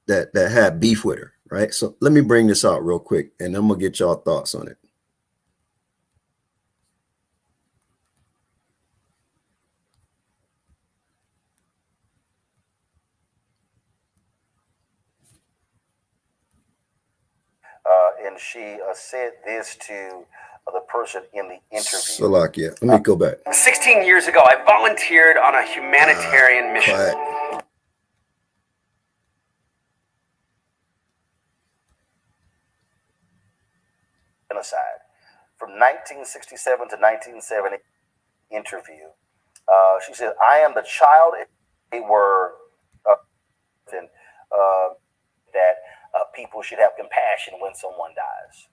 that had beef with her, right? So let me bring this out real quick and I'm gonna get y'all thoughts on it. And she said this to the person in the interview. Salakia. Let me go back. 16 years ago, I volunteered on a humanitarian mission. Quiet. Genocide. From 1967 to 1970 interview. She said, I am the child. They were that people should have compassion when someone dies.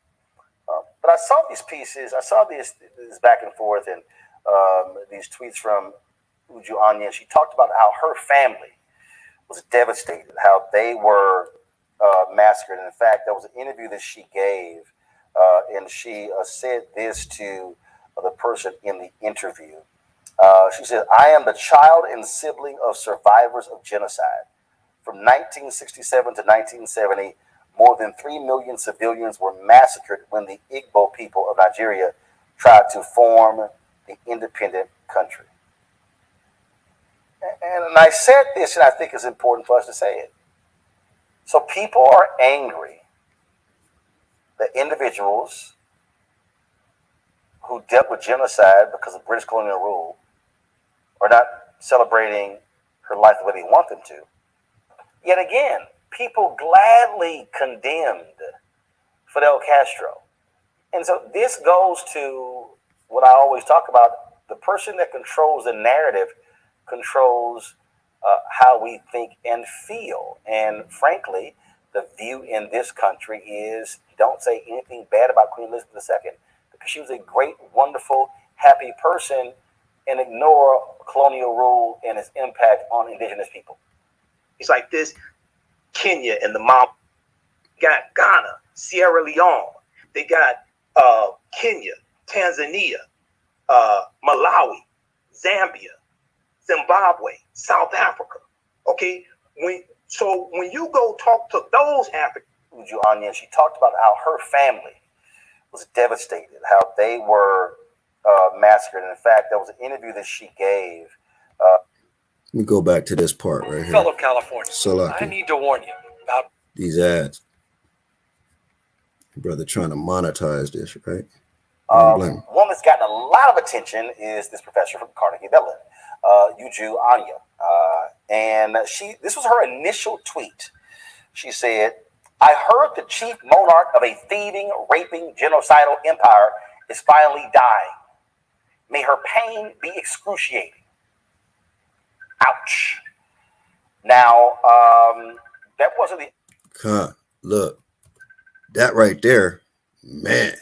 But I saw these pieces. I saw this back and forth and these tweets from Uju Anya. She talked about how her family was devastated, how they were massacred. And in fact, there was an interview that she gave, and she said this to the person in the interview. She said, I am the child and sibling of survivors of genocide. From 1967 to 1970, more than 3 million civilians were massacred when the Igbo people of Nigeria tried to form the independent country. And I said this, and I think it's important for us to say it. So people are angry that individuals who dealt with genocide because of British colonial rule are not celebrating her life the way they want them to. Yet again, people gladly condemned Fidel Castro. And so this goes to what I always talk about. The person that controls the narrative controls how we think and feel. And frankly, the view in this country is don't say anything bad about Queen Elizabeth II because she was a great, wonderful, happy person, and ignore colonial rule and its impact on indigenous people. It's like this: Kenya and the mob got Ghana, Sierra Leone. They got Kenya, Tanzania, Malawi, Zambia, Zimbabwe, South Africa. Okay, when you go talk to those Africans, Anya, she talked about how her family was devastated, how they were massacred. And in fact, there was an interview that she gave. Let me go back to this part right here. Fellow Californians, Salaki. I need to warn you about These ads. Brother trying to monetize this, right? One that's gotten a lot of attention is this professor from Carnegie Mellon, Anya. And this was her initial tweet. She said, "I heard the chief monarch of a thieving, raping, genocidal empire is finally dying. May her pain be excruciating." Ouch. Now, that wasn't the... Look, that right there, man.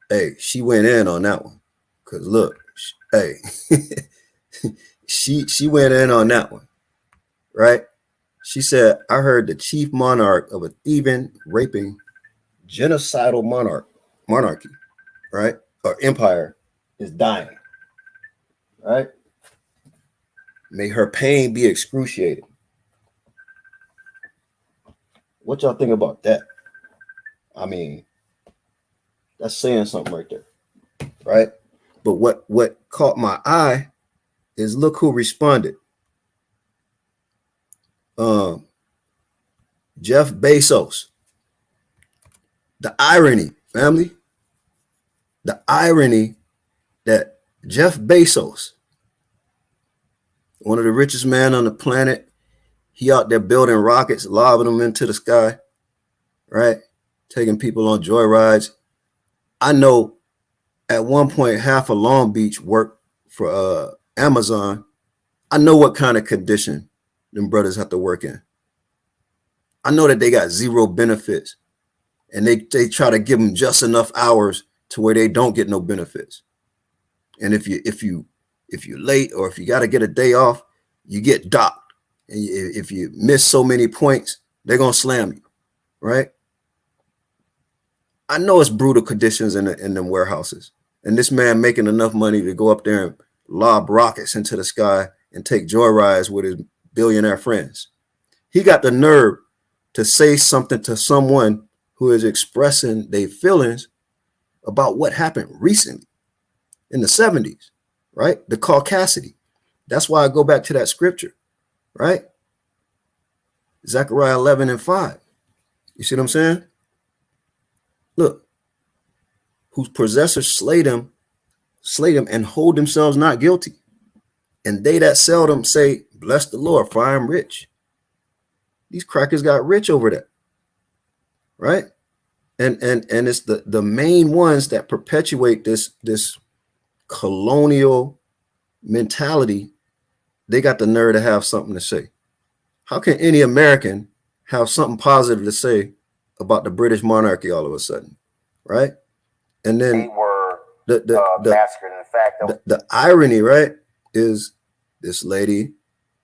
Hey, she went in on that one. Because look, hey, she went in on that one, right? She said, "I heard the chief monarch of a thieving, raping, genocidal monarchy, right? Or empire is dying, right? May her pain be excruciating." What y'all think about that? I mean, that's saying something right there, right? But what caught my eye is look who responded. Jeff Bezos. The irony, family. The irony that Jeff Bezos, one of the richest men on the planet, he out there building rockets, lobbing them into the sky, right? Taking people on joyrides. I know at one point half of Long Beach worked for Amazon. I know what kind of condition them brothers have to work in. I know that they got zero benefits, and they try to give them just enough hours to where they don't get no benefits. And if you're late or if you got to get a day off, you get docked. And if you miss so many points, they're gonna slam you, right? I know it's brutal conditions in them warehouses, and this man making enough money to go up there and lob rockets into the sky and take joyrides with his billionaire friends. He got the nerve to say something to someone who is expressing their feelings about what happened recently in the 70s, right? The caucasity. That's why I go back to that scripture, right? Zechariah 11:5. You see what I'm saying? Look, whose possessors slay them and hold themselves not guilty. And they that sell them say, "Bless the Lord, for I am rich." These crackers got rich over that, right? And it's the main ones that perpetuate this colonial mentality. They got the nerve to have something to say. How can any American have something positive to say about the British monarchy all of a sudden, right? And then they were the massacred. In fact, the irony, right, is this lady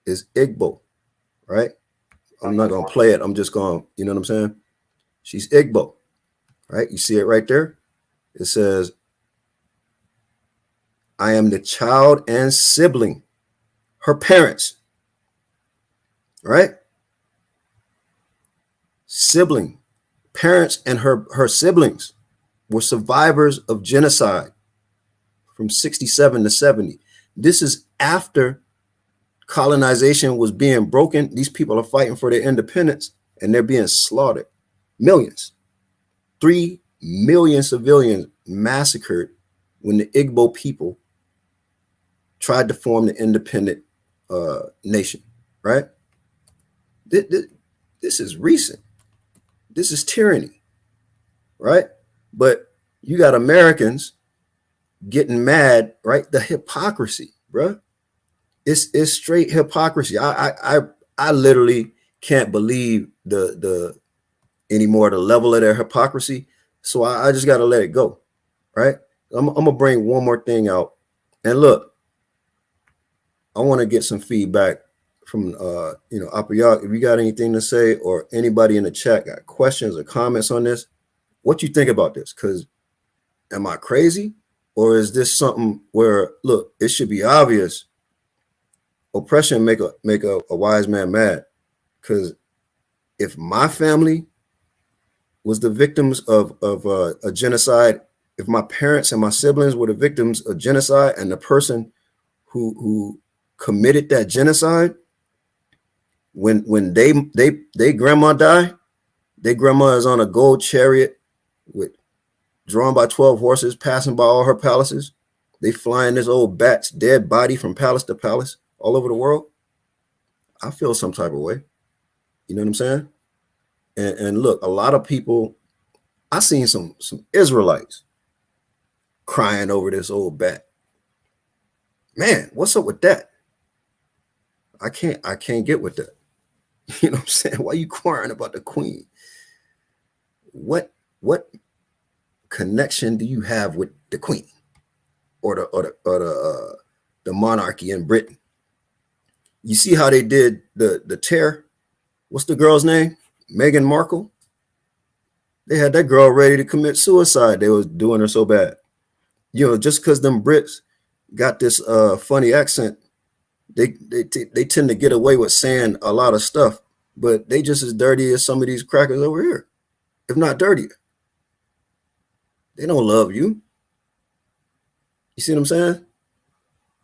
is Igbo, right? I'm not gonna play it. I'm just gonna, you know what I'm saying? She's Igbo, right? You see it right there. It says, "I am the child and sibling." Her parents, right? Sibling, parents, and her siblings were survivors of genocide from 67 to 70. This is after colonization was being broken. These people are fighting for their independence and they're being slaughtered. Millions. 3 million civilians massacred when the Igbo people tried to form the independent nation, right? This is recent. This is tyranny, right? But you got Americans getting mad, right? The hypocrisy, bro. It's straight hypocrisy. I literally can't believe the anymore the level of their hypocrisy. So I just got to let it go, right? I'm gonna bring one more thing out, and look, I want to get some feedback from Apiyak. If you got anything to say, or anybody in the chat got questions or comments on this, what you think about this? Because am I crazy, or is this something where, look, it should be obvious? Oppression make a wise man mad. Because if my family was the victims of a genocide, if my parents and my siblings were the victims of genocide, and the person who committed that genocide, when they grandma die, their grandma is on a gold chariot with drawn by 12 horses, passing by all her palaces. They flying this old bat's dead body from palace to palace all over the world. I feel some type of way. You know what I'm saying? And look, a lot of people, I seen some Israelites crying over this old bat. Man, what's up with that? I can't get with that. You know what I'm saying? Why are you crying about the queen? What connection do you have with the queen or the monarchy in Britain? You see how they did the tear? What's the girl's name? Meghan Markle. They had that girl ready to commit suicide. They was doing her so bad. You know, just because them Brits got this funny accent, they tend to get away with saying a lot of stuff, but they just as dirty as some of these crackers over here, if not dirtier. They don't love you. You see what I'm saying?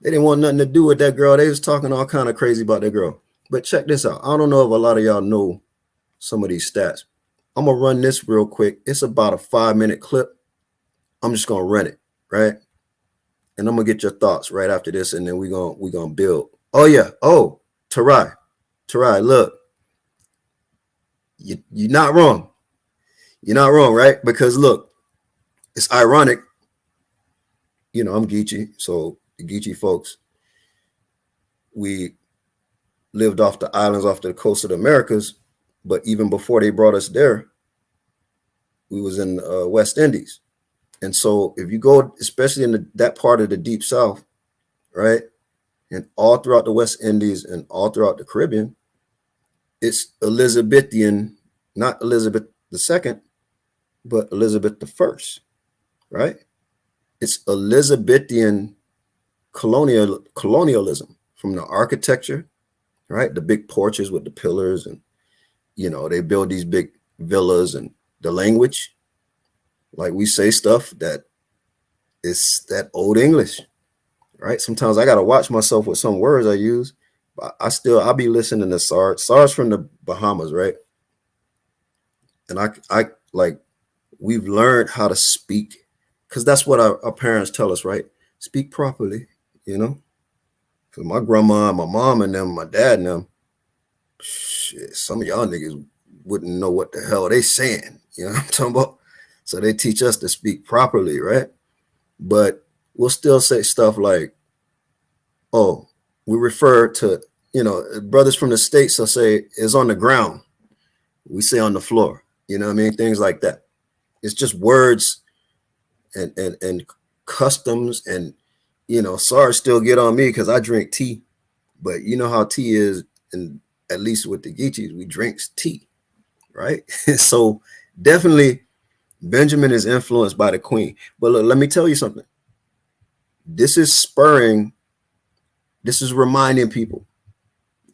They didn't want nothing to do with that girl. They was talking all kind of crazy about that girl. But check this out. I don't know if a lot of y'all know some of these stats. I'm gonna run this real quick. It's about a 5-minute clip. I'm just gonna run it, right? And I'm gonna get your thoughts right after this, and then we're gonna build. Oh yeah. Oh, Tarai, look, you're not wrong. You're not wrong, right? Because look, it's ironic. You know, I'm Geechee, so the Geechee folks, we lived off the islands off the coast of the Americas, but even before they brought us there, we was in West Indies. And so if you go, especially in that part of the deep South, right, and all throughout the West Indies and all throughout the Caribbean, it's Elizabethan, not Elizabeth II, but Elizabeth I, right? It's Elizabethan colonialism, from the architecture, right? The big porches with the pillars, and you know, they build these big villas, and the language, like we say stuff that is that old English, right? Sometimes I gotta watch myself with some words I use, but I'll be listening to SARS from the Bahamas, right? And I like, we've learned how to speak, because that's what our parents tell us, right? Speak properly, you know? Because my grandma, my mom, and them, my dad, and them, shit, some of y'all niggas wouldn't know what the hell they saying. You know what I'm talking about? So they teach us to speak properly, right? But we'll still say stuff like, oh, we refer to, you know, brothers from the States will say is on the ground. We say on the floor. You know what I mean? Things like that. It's just words and customs, and you know, SARS still get on me because I drink tea, but you know how tea is, and at least with the Geechees, we drinks tea, right? So definitely Benjamin is influenced by the queen. But look, let me tell you something. This is reminding people,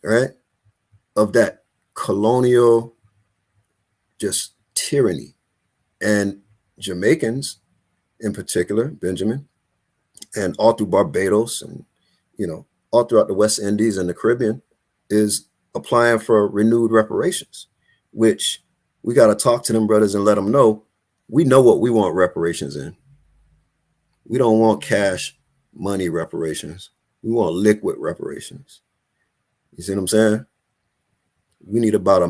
right, of that colonial just tyranny. And Jamaicans in particular, Benjamin, and all through Barbados, and you know, all throughout the West Indies and the Caribbean, is applying for renewed reparations, which we got to talk to them brothers and let them know we know what we want reparations in. We don't want cash money reparations. We want liquid reparations. You see what I'm saying? We need about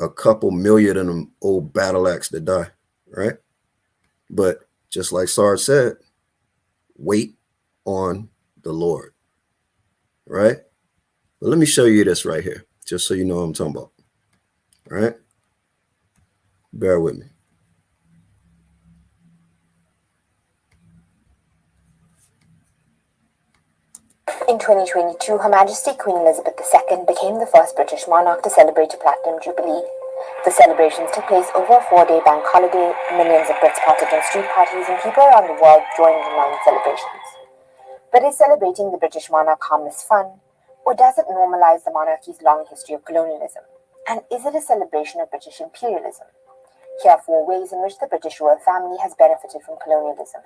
a couple million of them old battle axe to die, right? But just like Sarge said, wait on the Lord, right? But let me show you this right here, just so you know what I'm talking about, all right? Bear with me. In 2022, Her Majesty Queen Elizabeth II became the first British monarch to celebrate a platinum jubilee. The celebrations took place over a 4-day bank holiday. Millions of Brits partook in street parties, and people around the world joined in on the celebrations. But is celebrating the British monarch harmless fun, or does it normalize the monarchy's long history of colonialism? And is it a celebration of British imperialism? Here are 4 ways in which the British royal family has benefited from colonialism.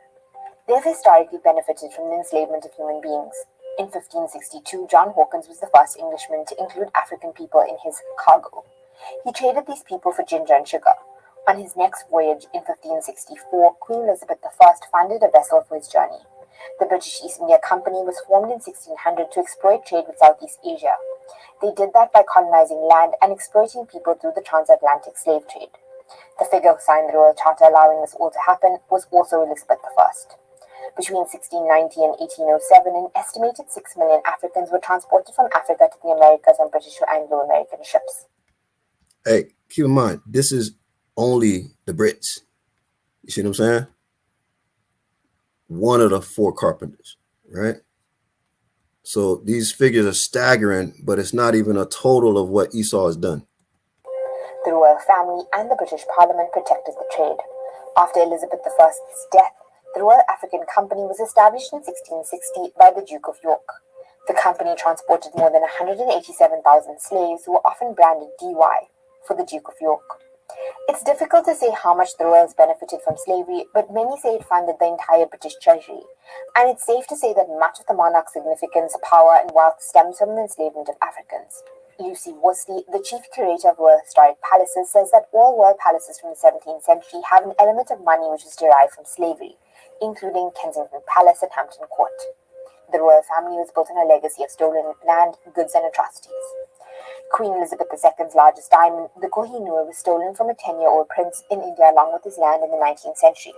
They have historically benefited from the enslavement of human beings. In 1562, John Hawkins was the first Englishman to include African people in his cargo. He traded these people for ginger and sugar. On his next voyage in 1564, Queen Elizabeth I funded a vessel for his journey. The British East India Company was formed in 1600 to exploit trade with Southeast Asia. They did that by colonizing land and exploiting people through the transatlantic slave trade. The figure who signed the Royal Charter allowing this all to happen was also Elizabeth I. Between 1690 and 1807, an estimated 6 million Africans were transported from Africa to the Americas on British or Anglo-American ships. Hey, keep in mind, this is only the Brits. You see what I'm saying? One of the 4 carpenters, right? So these figures are staggering, but it's not even a total of what Esau has done. The royal family and the British Parliament protected the trade. After Elizabeth I's death, the Royal African Company was established in 1660 by the Duke of York. The company transported more than 187,000 slaves who were often branded DY for the Duke of York. It's difficult to say how much the royals benefited from slavery, but many say it funded the entire British treasury. And it's safe to say that much of the monarch's significance, power, and wealth stems from the enslavement of Africans. Lucy Worsley, the chief curator of Royal Historic Palaces, says that all royal palaces from the 17th century have an element of money which is derived from slavery, including Kensington Palace and Hampton Court. The royal family was built on a legacy of stolen land, goods, and atrocities. Queen Elizabeth II's largest diamond, the Kohinoor, was stolen from a 10-year-old prince in India along with his land in the 19th century.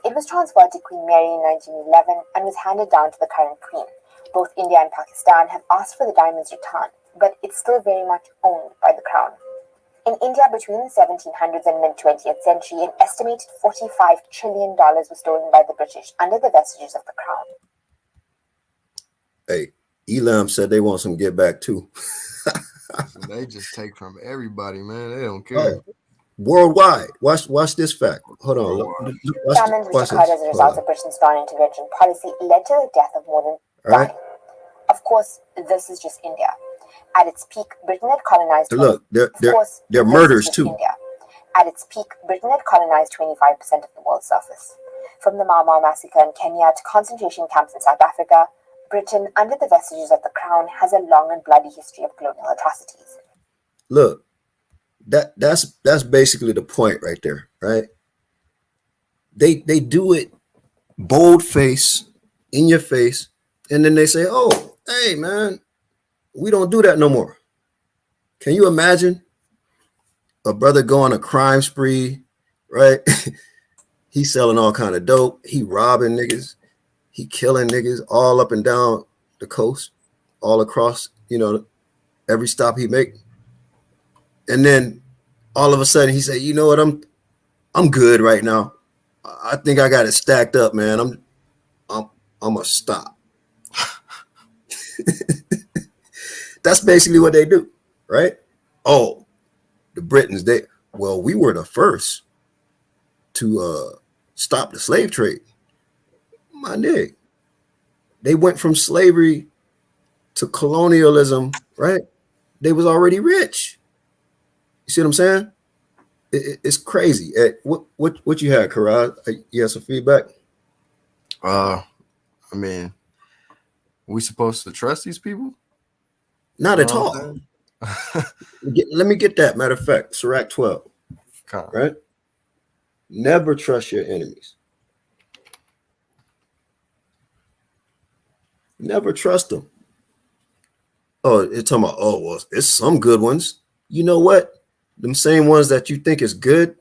It was transferred to Queen Mary in 1911 and was handed down to the current queen. Both India and Pakistan have asked for the diamond's return, but it's still very much owned by the crown. In India, between the 1700s and mid-20th century, an estimated $45 trillion was stolen by the British under the vestiges of the crown. Hey, Elam said they want some get back too. They just take from everybody, man. They don't care. Oh, worldwide. Watch this fact. Hold on. Famines which occurred as a result of Britain's non-intervention policy led to the death of more than 9. Right. Of course, this is just India. At its peak, Britain had colonized. Look, they're murders too. India. At its peak, Britain had colonized 25% of the world's surface. From the Mau Mau massacre in Kenya to concentration camps in South Africa, Britain, under the vestiges of the crown, has a long and bloody history of colonial atrocities. Look, that's basically the point right there, right? They do it bold face, in your face, and then they say, "Oh, hey man, we don't do that no more." Can you imagine a brother going a crime spree, right? He's selling all kind of dope. He robbing niggas. He killing niggas all up and down the coast, all across, every stop he make. And then all of a sudden he said, "You know what? I'm good right now. I think I got it stacked up, man. I'm gonna stop." That's basically what they do, right? Oh, the Britons, we were the first to stop the slave trade. My nigga, they went from slavery to colonialism, right? They was already rich. You see what I'm saying? It's crazy. What you had, Karad? You have some feedback? I mean, we supposed to trust these people? Not at all. Let me get that. Matter of fact, Sirach 12, right? Never trust your enemies. Never trust them. Oh, it's talking about, oh, well, it's some good ones. You know what? Them same ones that you think is good,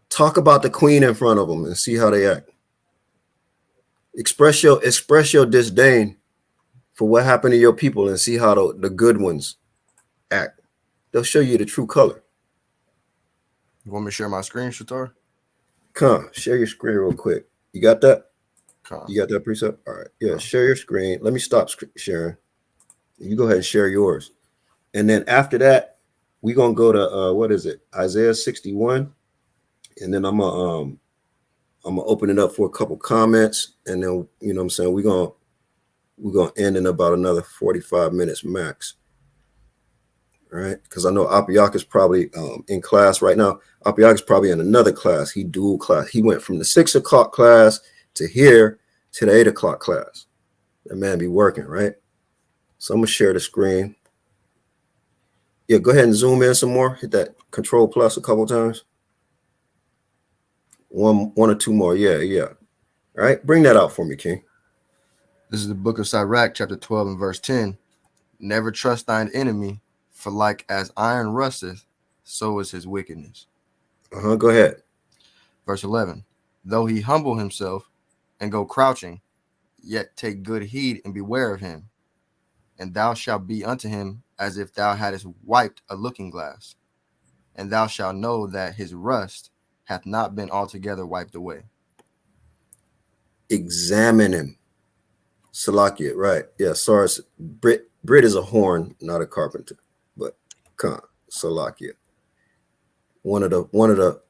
talk about the queen in front of them and see how they act. Express your disdain for what happened to your people and see how the good ones act. They'll show you the true color. You want me to share my screen, Shatar? Come, share your screen real quick. You got that? Come. You got that preset? All right. Yeah, share your screen. Let me stop sharing. You go ahead and share yours. And then after that, we're going to go to, what is it? Isaiah 61. And then I'm going to open it up for a couple comments. And then, you know what I'm saying, we're going to end in about another 45 minutes max. All right, because I know Apiak is probably in class right now. Apiak is probably in another class. He dual class. He went from the 6 o'clock class to here to the 8 o'clock class. That man be working, right? So I'm gonna share the screen. Yeah, go ahead and zoom in some more. Hit that Control Plus a couple times. One or two more. Yeah. All right, bring that out for me, King. This is the book of Sirach, chapter 12 and verse 10. Never trust thine enemy, for like as iron rusteth, so is his wickedness. Go ahead. Verse 11. Though he humble himself and go crouching, yet take good heed and beware of him. And thou shalt be unto him as if thou hadst wiped a looking glass. And thou shalt know that his rust hath not been altogether wiped away. Examine him. Salakia, right. Yeah, sorry. Brit is a horn, not a carpenter. But Salakia. One of the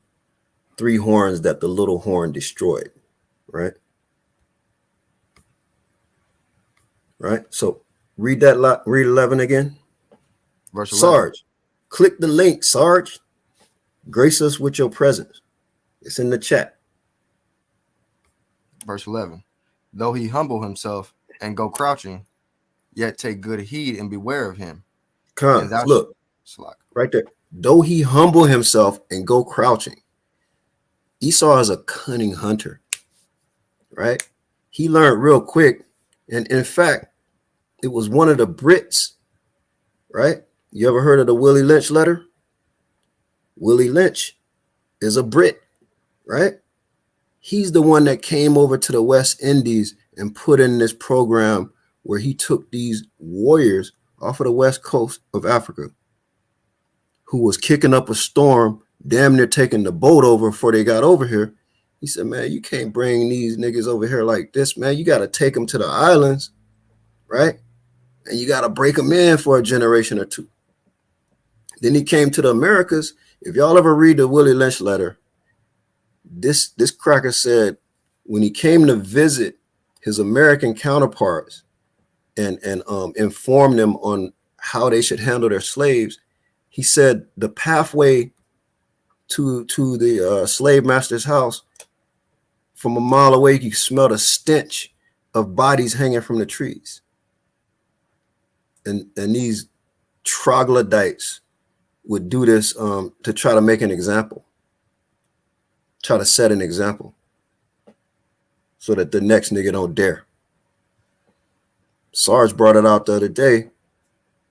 3 horns that the little horn destroyed, right? Right. So read 11 again. Verse 11. Sarge, click the link, Sarge. Grace us with your presence. It's in the chat. Verse 11. Though he humble himself and go crouching, yet take good heed and beware of him. Look, right there. Though he humble himself and go crouching. Esau is a cunning hunter, right? He learned real quick. And in fact, it was one of the Brits, right? You ever heard of the Willie Lynch letter? Willie Lynch is a Brit, right? He's the one that came over to the West Indies and put in this program where he took these warriors off of the west coast of Africa who was kicking up a storm, damn near taking the boat over before they got over here. He said, man, you can't bring these niggas over here like this, man. You got to take them to the islands, right? And you got to break them in for a generation or two. Then he came to the Americas. If y'all ever read the Willie Lynch letter, this cracker said when he came to visit his American counterparts and inform them on how they should handle their slaves, he said the pathway to the slave master's house, from a mile away, you smelled a stench of bodies hanging from the trees. And these troglodytes would do this to try to make an example, try to set an example so that the next nigga don't dare. Sarge brought it out the other day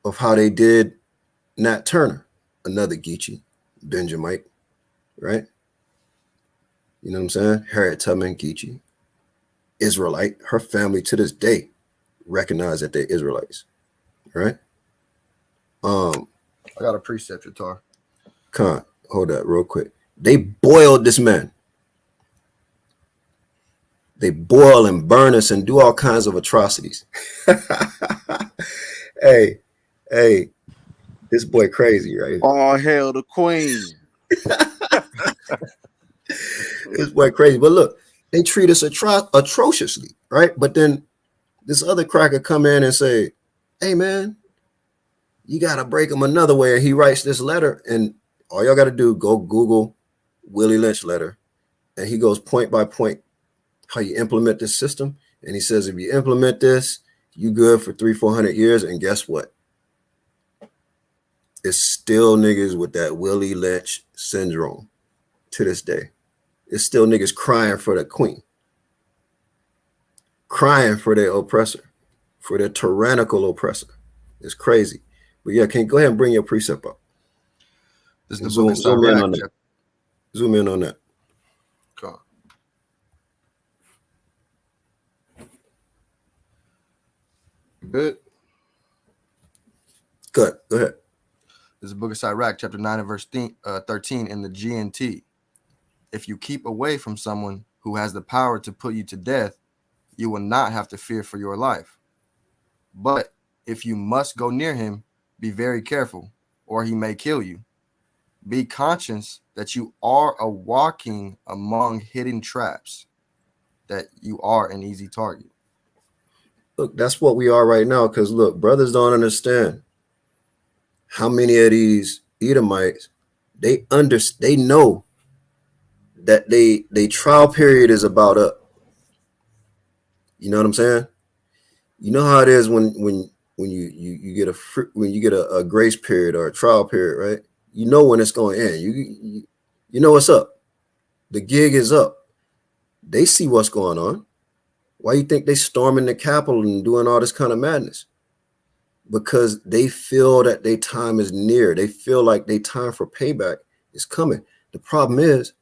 of how they did Nat Turner, another Geechee, Benjamite, right? You know what I'm saying? Harriet Tubman Geechee, Israelite. Her family to this day recognize that they're Israelites, right? I got a precept, Shatar. Hold that real quick. They boiled this man. They boil and burn us and do all kinds of atrocities. Hey, this boy crazy, right? Oh, hell, the queen. This boy crazy. But look, they treat us atrociously, right? But then this other cracker come in and say, hey, man, you got to break him another way. And he writes this letter, and all y'all got to do, go Google Willie Lynch letter. And he goes point by point how you implement this system. And he says, if you implement this, you good for 300-400 years. And guess what? It's still niggas with that Willie Lynch syndrome to this day. It's still niggas crying for the queen, crying for their oppressor, for their tyrannical oppressor, It's crazy. But yeah, can you go ahead and bring your precept up? This is the Zoom, book of zoom in Sirach. on that. Zoom in on that. Come. Good. Good. Go ahead. This is the book of Sirach, chapter 9 and verse 13 in the GNT. If you keep away from someone who has the power to put you to death, you will not have to fear for your life. But if you must go near him, be very careful, or he may kill you. Be conscious that you are a walking among hidden traps, that you are an easy target. Look, that's what we are right now. Because look, brothers don't understand how many of these Edomites they know that they trial period is about up. You know what I'm saying? You know how it is when you get a grace period or a trial period, right? You know when it's going to end. You know what's up. The gig is up. They see what's going on. Why you think they storming the Capitol and doing all this kind of madness? Because they feel that their time is near. They feel like their time for payback is coming. The problem is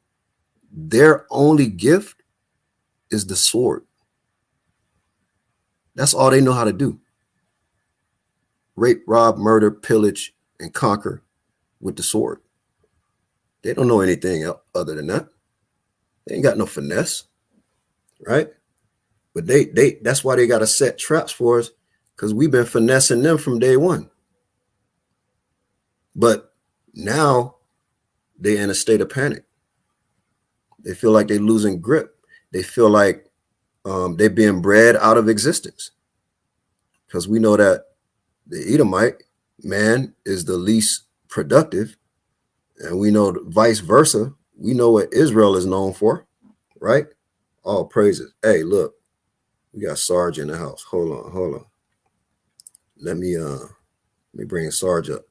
their only gift is the sword. That's all they know how to do. Rape, rob, murder, pillage, and conquer with the sword. They don't know anything else other than that. They ain't got no finesse, right? But that's why they got to set traps for us, because we've been finessing them from day one. But now they're in a state of panic. They feel like they're losing grip. They feel like they're being bred out of existence, because we know that the Edomite man is the least productive, and we know vice versa. We know what Israel is known for, right? All praises. Hey, look, we got Sarge in the house. Hold on. Let me bring Sarge up.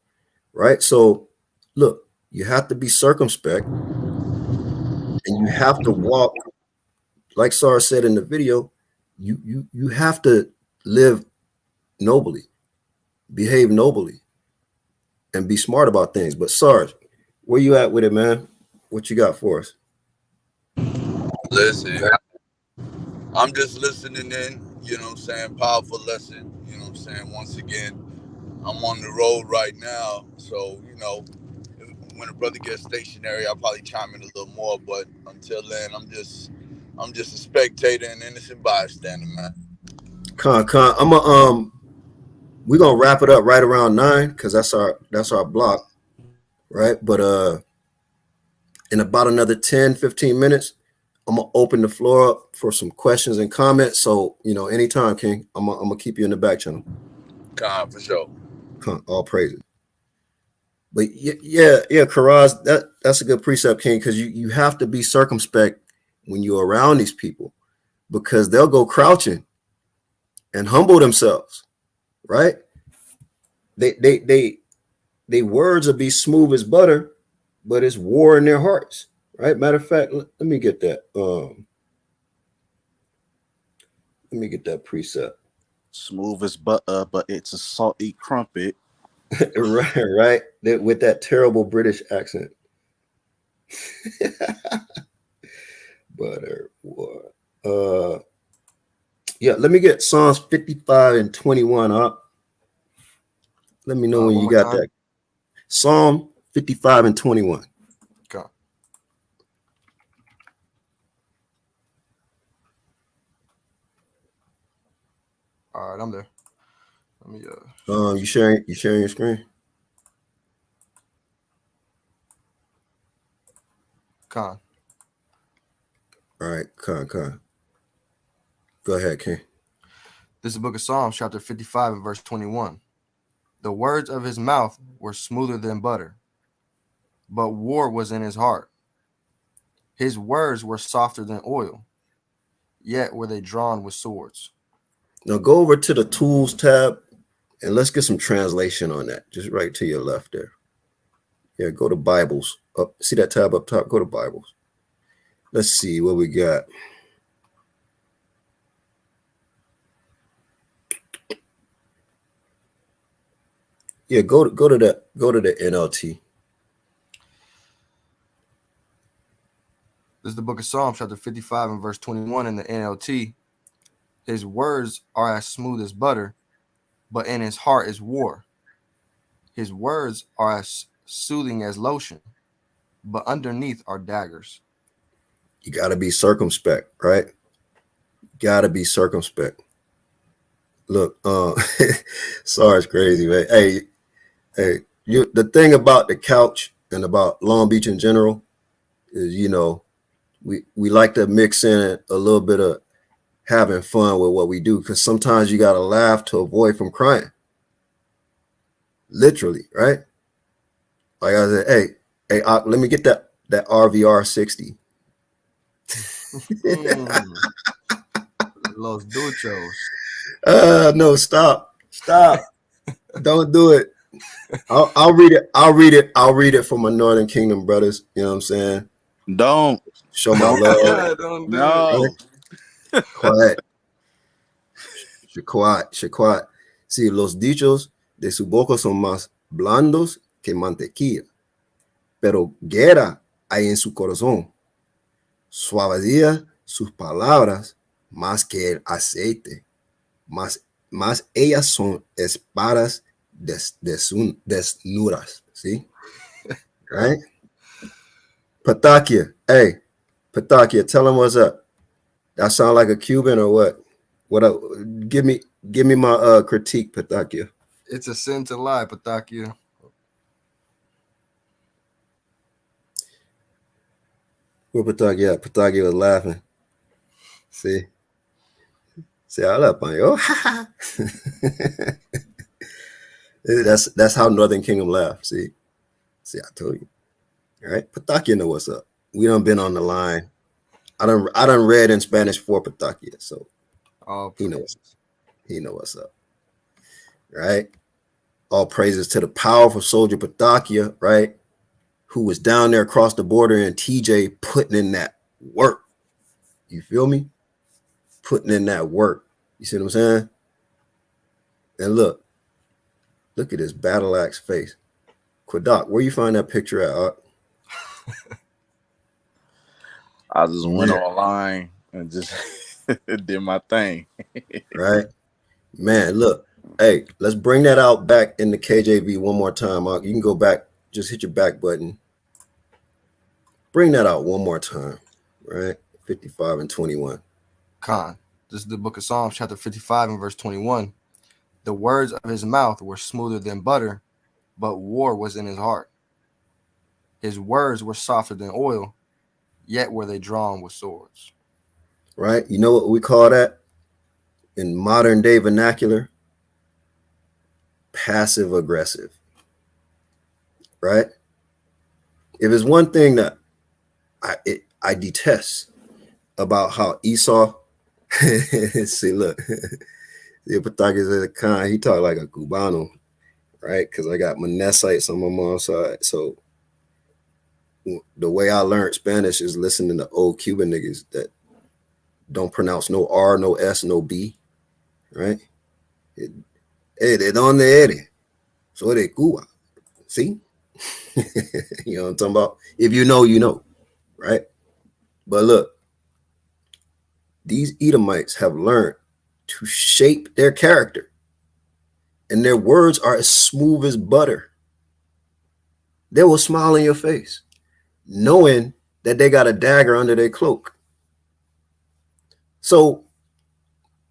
Right? So look, you have to be circumspect, and you have to walk, like Sarge said in the video, you have to live nobly, behave nobly, and be smart about things. But Sarge, where you at with it, man? What you got for us? Listen, I'm just listening in, you know what I'm saying? Powerful lesson, you know what I'm saying? Once again, I'm on the road right now, so, you know, when a brother gets stationary, I'll probably chime in a little more, but until then, I'm just a spectator and innocent bystander, man. We're gonna wrap it up right around 9, because that's our block, right? But in about another 10-15 minutes, I'm gonna open the floor up for some questions and comments. So, anytime, King, I'm gonna keep you in the back channel. For sure. All praises. But yeah, Karaz, that's a good precept, King, because you have to be circumspect when you're around these people, because they'll go crouching and humble themselves, right? They words will be smooth as butter, but it's war in their hearts, right? Matter of fact, let me get that. Let me get that precept. Smooth as butter, but it's a salty crumpet. right. With that terrible British accent. Butter war. Yeah, let me get Psalms 55 and 21 up. Let me know when you got that. Psalm 55 and 21. Okay. All right, I'm there. Let me you sharing your screen? Con. All right, Con. Go ahead, King. This is the book of Psalms, chapter 55 and verse 21. The words of his mouth were smoother than butter, but war was in his heart. His words were softer than oil, yet were they drawn with swords. Now go over to the tools tab and let's get some translation on that. Just right to your left there. Yeah, go to Bibles. Up, see that tab up top? Go to Bibles. Let's see what we got. Yeah, go to the NLT. This is the book of Psalms, chapter 55 and verse 21 in the NLT. His words are as smooth as butter, but in his heart is war. His words are as soothing as lotion, but underneath are daggers. You got to be circumspect, right? Got to be circumspect. Look, sorry, it's crazy, man. Hey, the thing about the couch and about Long Beach in general is, we like to mix in a little bit of having fun with what we do, because sometimes you got to laugh to avoid from crying. Literally, right? Like I said, hey, let me get that RVR 60. Los Duchos. No, stop. Don't do it. I'll read it. I'll read it for my Northern Kingdom brothers. You know what I'm saying? Don't. Show my love. Don't do No. Quiet. Quiet. Sí, los dichos de su boca son más blandos que mantequilla, pero guerra hay en su corazón. Suavecía sus palabras más que el aceite. Más ellas son espadas desnudas. ¿Sí? Right? Patakia. Hey, Patakia, tell him what's up. That sound like a Cuban or what? What up? Give me my critique, Patakia. It's a sin to lie, Patakia. Where Patakia at? Patakia was laughing. See, I love you. That's how Northern Kingdom laugh. See, I told you. All right, Patakia know what's up. We done been on the line. I done read in Spanish for Patakia, so he knows. He know what's up. Right? All praises to the powerful soldier Patakia, right? Who was down there across the border in TJ putting in that work. You feel me? Putting in that work. You see what I'm saying? And look at his battle axe face. Quadoc, where you find that picture at, Art? I just went online and just did my thing. Right? Man, look. Hey, let's bring that out back in the KJV one more time, Art. You can go back, just hit your back button. Bring that out one more time, right? 55 and 21. Khan. This is the book of Psalms, chapter 55 and verse 21. The words of his mouth were smoother than butter, but war was in his heart. His words were softer than oil, yet were they drawn with swords. Right? You know what we call that in modern day vernacular? Passive aggressive. Right? If it's one thing that I detest about how Esau, see, look, the Patakas is a kind, he talk like a Cubano, right? Because I got Manassites on my mom's side. So the way I learned Spanish is listening to old Cuban niggas that don't pronounce no R, no S, no B, right? ¿De dónde eres? Soy de Cuba. See? You know what I'm talking about? If you know, you know, right? But look, these Edomites have learned to shape their character, and their words are as smooth as butter. They will smile in your face, knowing that they got a dagger under their cloak. So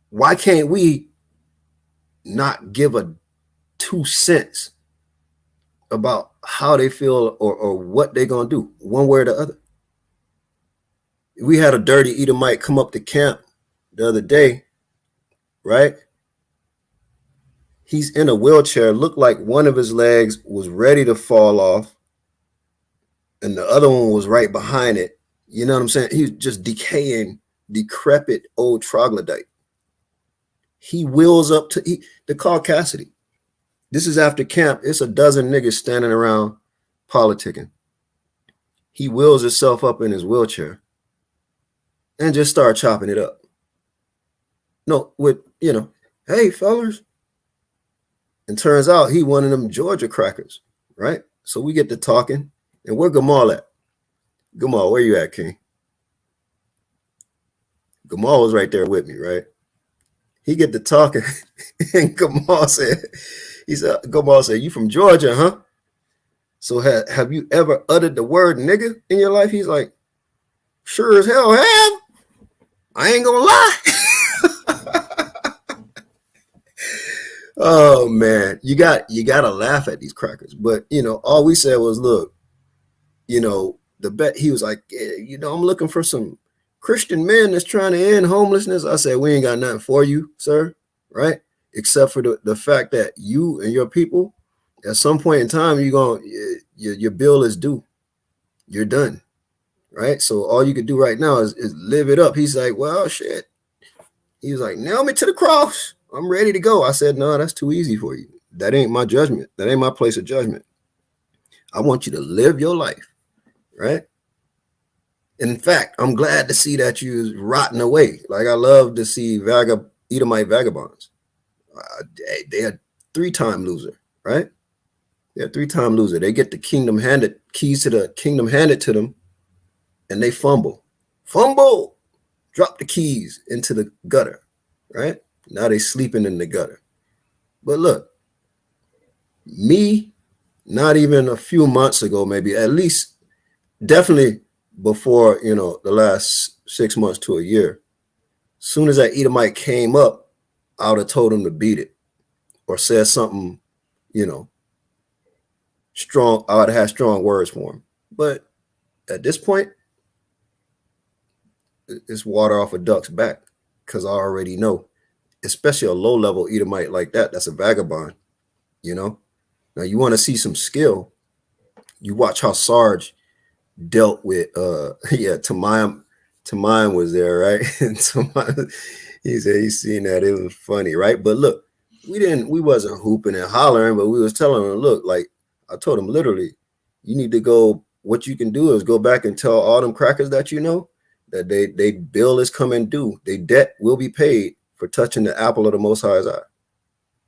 why can't we not give a 2 cents about how they feel or what they're going to do, one way or the other? We had a dirty Edomite come up to camp the other day, right? He's in a wheelchair, looked like one of his legs was ready to fall off, and the other one was right behind it. You know what I'm saying? He was just decaying, decrepit old troglodyte. He wheels up to the call Cassidy. This is after camp. It's a dozen niggas standing around politicking. He wheels himself up in his wheelchair and just start chopping it up. No, with, hey, fellas, And turns out he one of them Georgia crackers, right? So we get to talking, and where Gamal at? Gamal, where you at, King? Gamal was right there with me, right? He get to talking, and Gamal said, you from Georgia, huh? So have you ever uttered the word nigga in your life? He's like, sure as hell have. I ain't gonna lie. Oh man, you gotta laugh at these crackers. But all we said was, look, the bet. He was like, yeah, I'm looking for some Christian men that's trying to end homelessness. I said, we ain't got nothing for you, sir, right? Except for the fact that you and your people, at some point in time, your bill is due. You're done, right? So all you could do right now is live it up. He's like, well, shit. He was like, nail me to the cross. I'm ready to go. I said, no, that's too easy for you. That ain't my judgment. That ain't my place of judgment. I want you to live your life, right? In fact, I'm glad to see that you rotting away. Like, I love to see Edomite vagabonds. They are 3-time loser, right? They're 3-time loser. They get the keys to the kingdom handed to them, and they fumble, drop the keys into the gutter, right? Now they sleeping in the gutter. But look, me, not even a few months ago, maybe at least, definitely before, the last 6 months to a year, soon as that Edomite came up, I would have told him to beat it or said something, strong. I would have had strong words for him. But at this point, it's water off a duck's back, because I already know, especially a low-level Edomite like that, that's a vagabond, Now, you want to see some skill, you watch how Sarge dealt with, Tamayim was there, right? And he said he's seen that. It was funny, right? But look, we wasn't hooping and hollering, but we was telling him, look, like, I told him literally, you need to go, what you can do is go back and tell all them crackers that that they bill is coming due. They debt will be paid for touching the apple of the Most High's eye.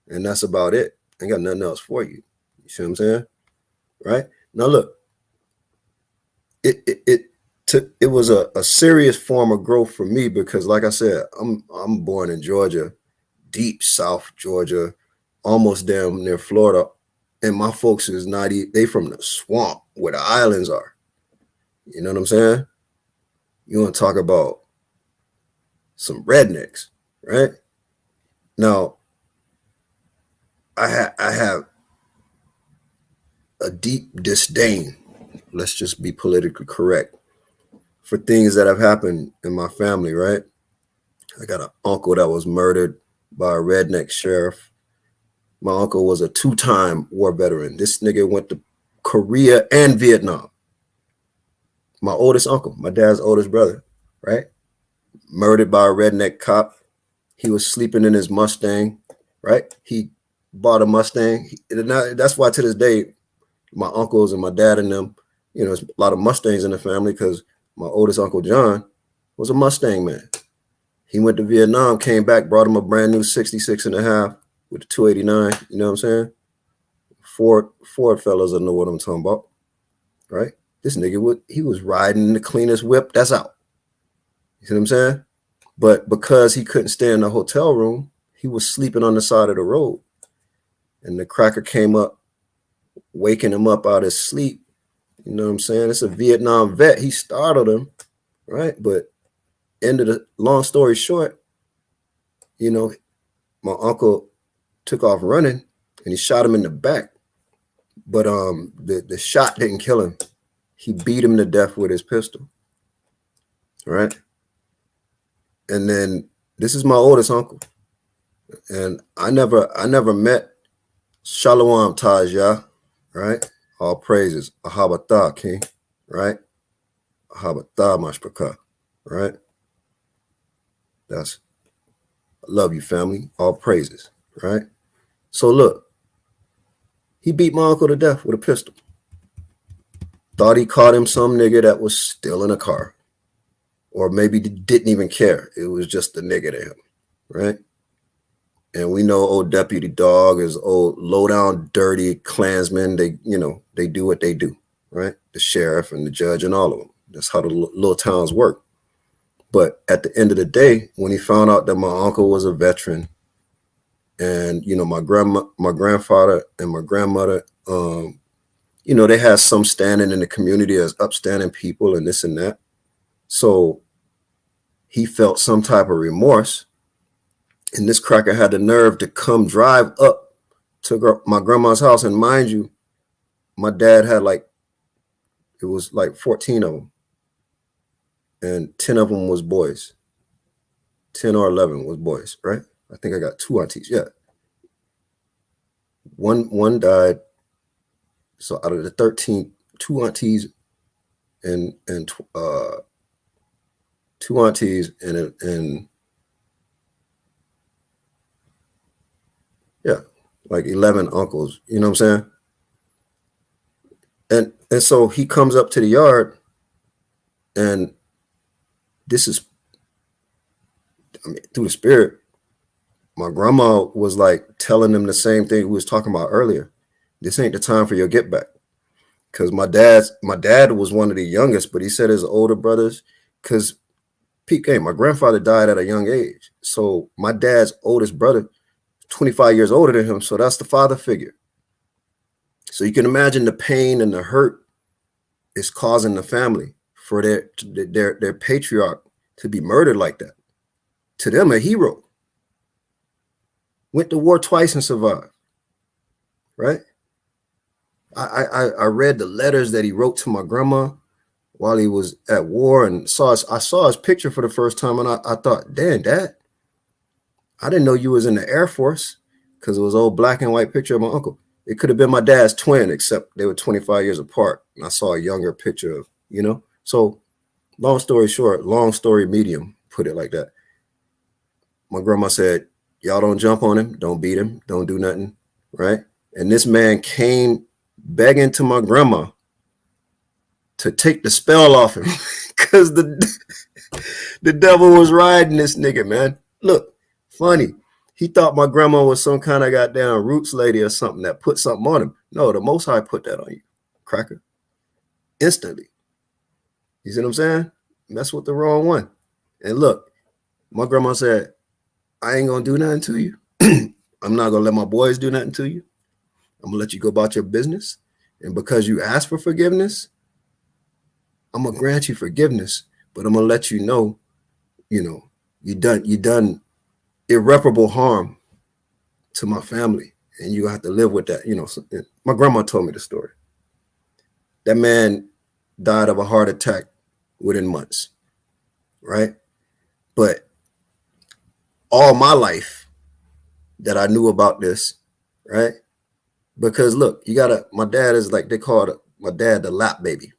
And that's about it. Ain't got nothing else for you. You see what I'm saying? Right? Now look, it was a serious form of growth for me, because like I said, I'm born in Georgia, deep South Georgia, almost damn near Florida. And my folks is they from the swamp where the islands are. You know what I'm saying? You want to talk about some rednecks, right? Now, I have a deep disdain, let's just be politically correct, for things that have happened in my family, right? I got an uncle that was murdered by a redneck sheriff. My uncle was a 2-time war veteran. This nigga went to Korea and Vietnam. My oldest uncle, my dad's oldest brother, right? Murdered by a redneck cop. He was sleeping in his Mustang, right? He bought a Mustang. That's why to this day, my uncles and my dad and them, there's a lot of Mustangs in the family, because my oldest uncle John was a Mustang man. He went to Vietnam, came back, brought him a brand new 66.5 with the 289. You know what I'm saying? Ford fellas will know what I'm talking about, right? This nigga he was riding the cleanest whip that's out. You see what I'm saying? But because he couldn't stay in the hotel room, he was sleeping on the side of the road. And the cracker came up, waking him up out of his sleep. You know what I'm saying? It's a Vietnam vet. He startled him, right? But long story short, my uncle took off running and he shot him in the back. But the shot didn't kill him. He beat him to death with his pistol, right? And then this is my oldest uncle. And I never met Shalom Tajah, right? All praises. Ahabatah, King, right? Ahabatah Mashpaka, right? I love you, family. All praises, right? So look, he beat my uncle to death with a pistol. Thought he caught him some nigga that was still in a car. Or maybe didn't even care. It was just the nigga to him, right? And we know old Deputy Dog is old low down dirty Klansmen. They, you know, they do what they do, right? The sheriff and the judge and all of them. That's how the little towns work. But at the end of the day, when he found out that my uncle was a veteran, and you know, my grandfather and my grandmother, you know, they had some standing in the community as upstanding people and this and that. So he felt some type of remorse. And this cracker had the nerve to come drive up to my grandma's house. And mind you, my dad had it was like 14 of them. And 10 of them was boys. 10 or 11 was boys, right? I think I got 2 aunties. Yeah. One died. So out of the 13, 2 aunties and 2 aunties and yeah, like 11 uncles, you know what I'm saying? And so he comes up to the yard, and this is, I mean, through the spirit, my grandma was like telling them the same thing we was talking about earlier. This ain't the time for your get back. Because my dad was one of the youngest, but he said his older brothers, because PK, my grandfather died at a young age. So my dad's oldest brother, 25 years older than him. So that's the father figure. So you can imagine the pain and the hurt it's causing the family for their patriarch to be murdered like that. To them, a hero. Went to war twice and survived. Right? I read the letters that he wrote to my grandma while he was at war, and I saw his picture for the first time, and I thought, damn, Dad, I didn't know you was in the Air Force, because it was an old black and white picture of my uncle. It could have been my dad's twin, except they were 25 years apart. And I saw a younger picture of, you know. So long story short, long story medium, put it like that. My grandma said, y'all don't jump on him. Don't beat him. Don't do nothing. Right. And this man came begging to my grandma to take the spell off him because the devil was riding this nigga, man. Look, funny. He thought my grandma was some kind of goddamn roots lady or something that put something on him. No, the Most High put that on you, cracker. Instantly. You see what I'm saying? Mess with the wrong one. And look, my grandma said, I ain't going to do nothing to you. I'm not going to let my boys do nothing to you. I'm going to let you go about your business. And because you asked for forgiveness, I'm going to grant you forgiveness. But I'm going to let you know, you done irreparable harm to my family, and you have to live with that. You know, my grandma told me the story. That man died of a heart attack within months, right? But all my life that I knew about this, right? Because look, my dad is like, they call my dad the lap baby.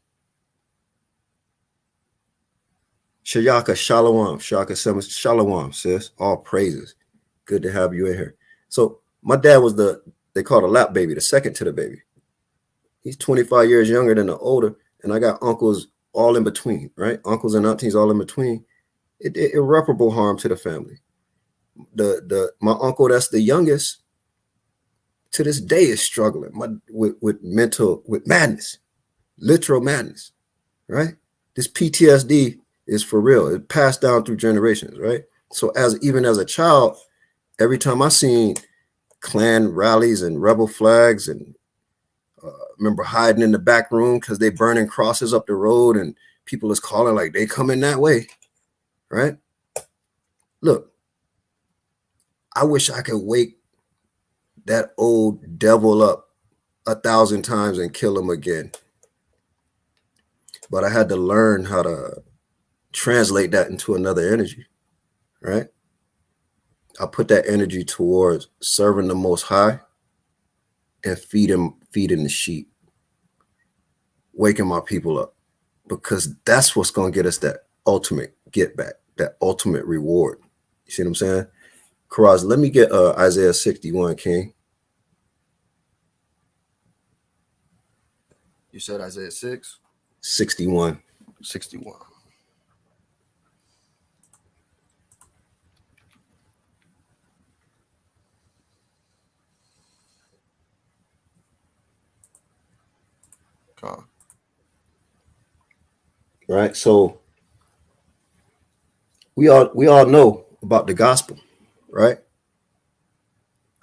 Shayaka Shalom, Shaka Shalom, sis. All praises. Good to have you in here. So my dad was they call the lap baby, the second to the baby. He's 25 years younger than the older, and I got uncles all in between, right? Uncles and aunties all in between. It did irreparable harm to the family. My uncle that's the youngest to this day is struggling with madness, literal madness, right? This PTSD is for real. It passed down through generations, right? So even as a child, every time I seen Klan rallies and rebel flags, and remember hiding in the back room because they burning crosses up the road, and people is calling like they coming that way, right? Look, I wish I could wake that old devil up 1,000 times and kill him again. But I had to learn how to translate that into another energy, right? I put that energy towards serving the Most High and feeding the sheep, waking my people up, because that's what's going to get us that ultimate get back, that ultimate reward. You see what I'm saying? Karaz, let me get Isaiah 61, King. You said Isaiah 6? 61. 61. Right. So we all know about the gospel, right?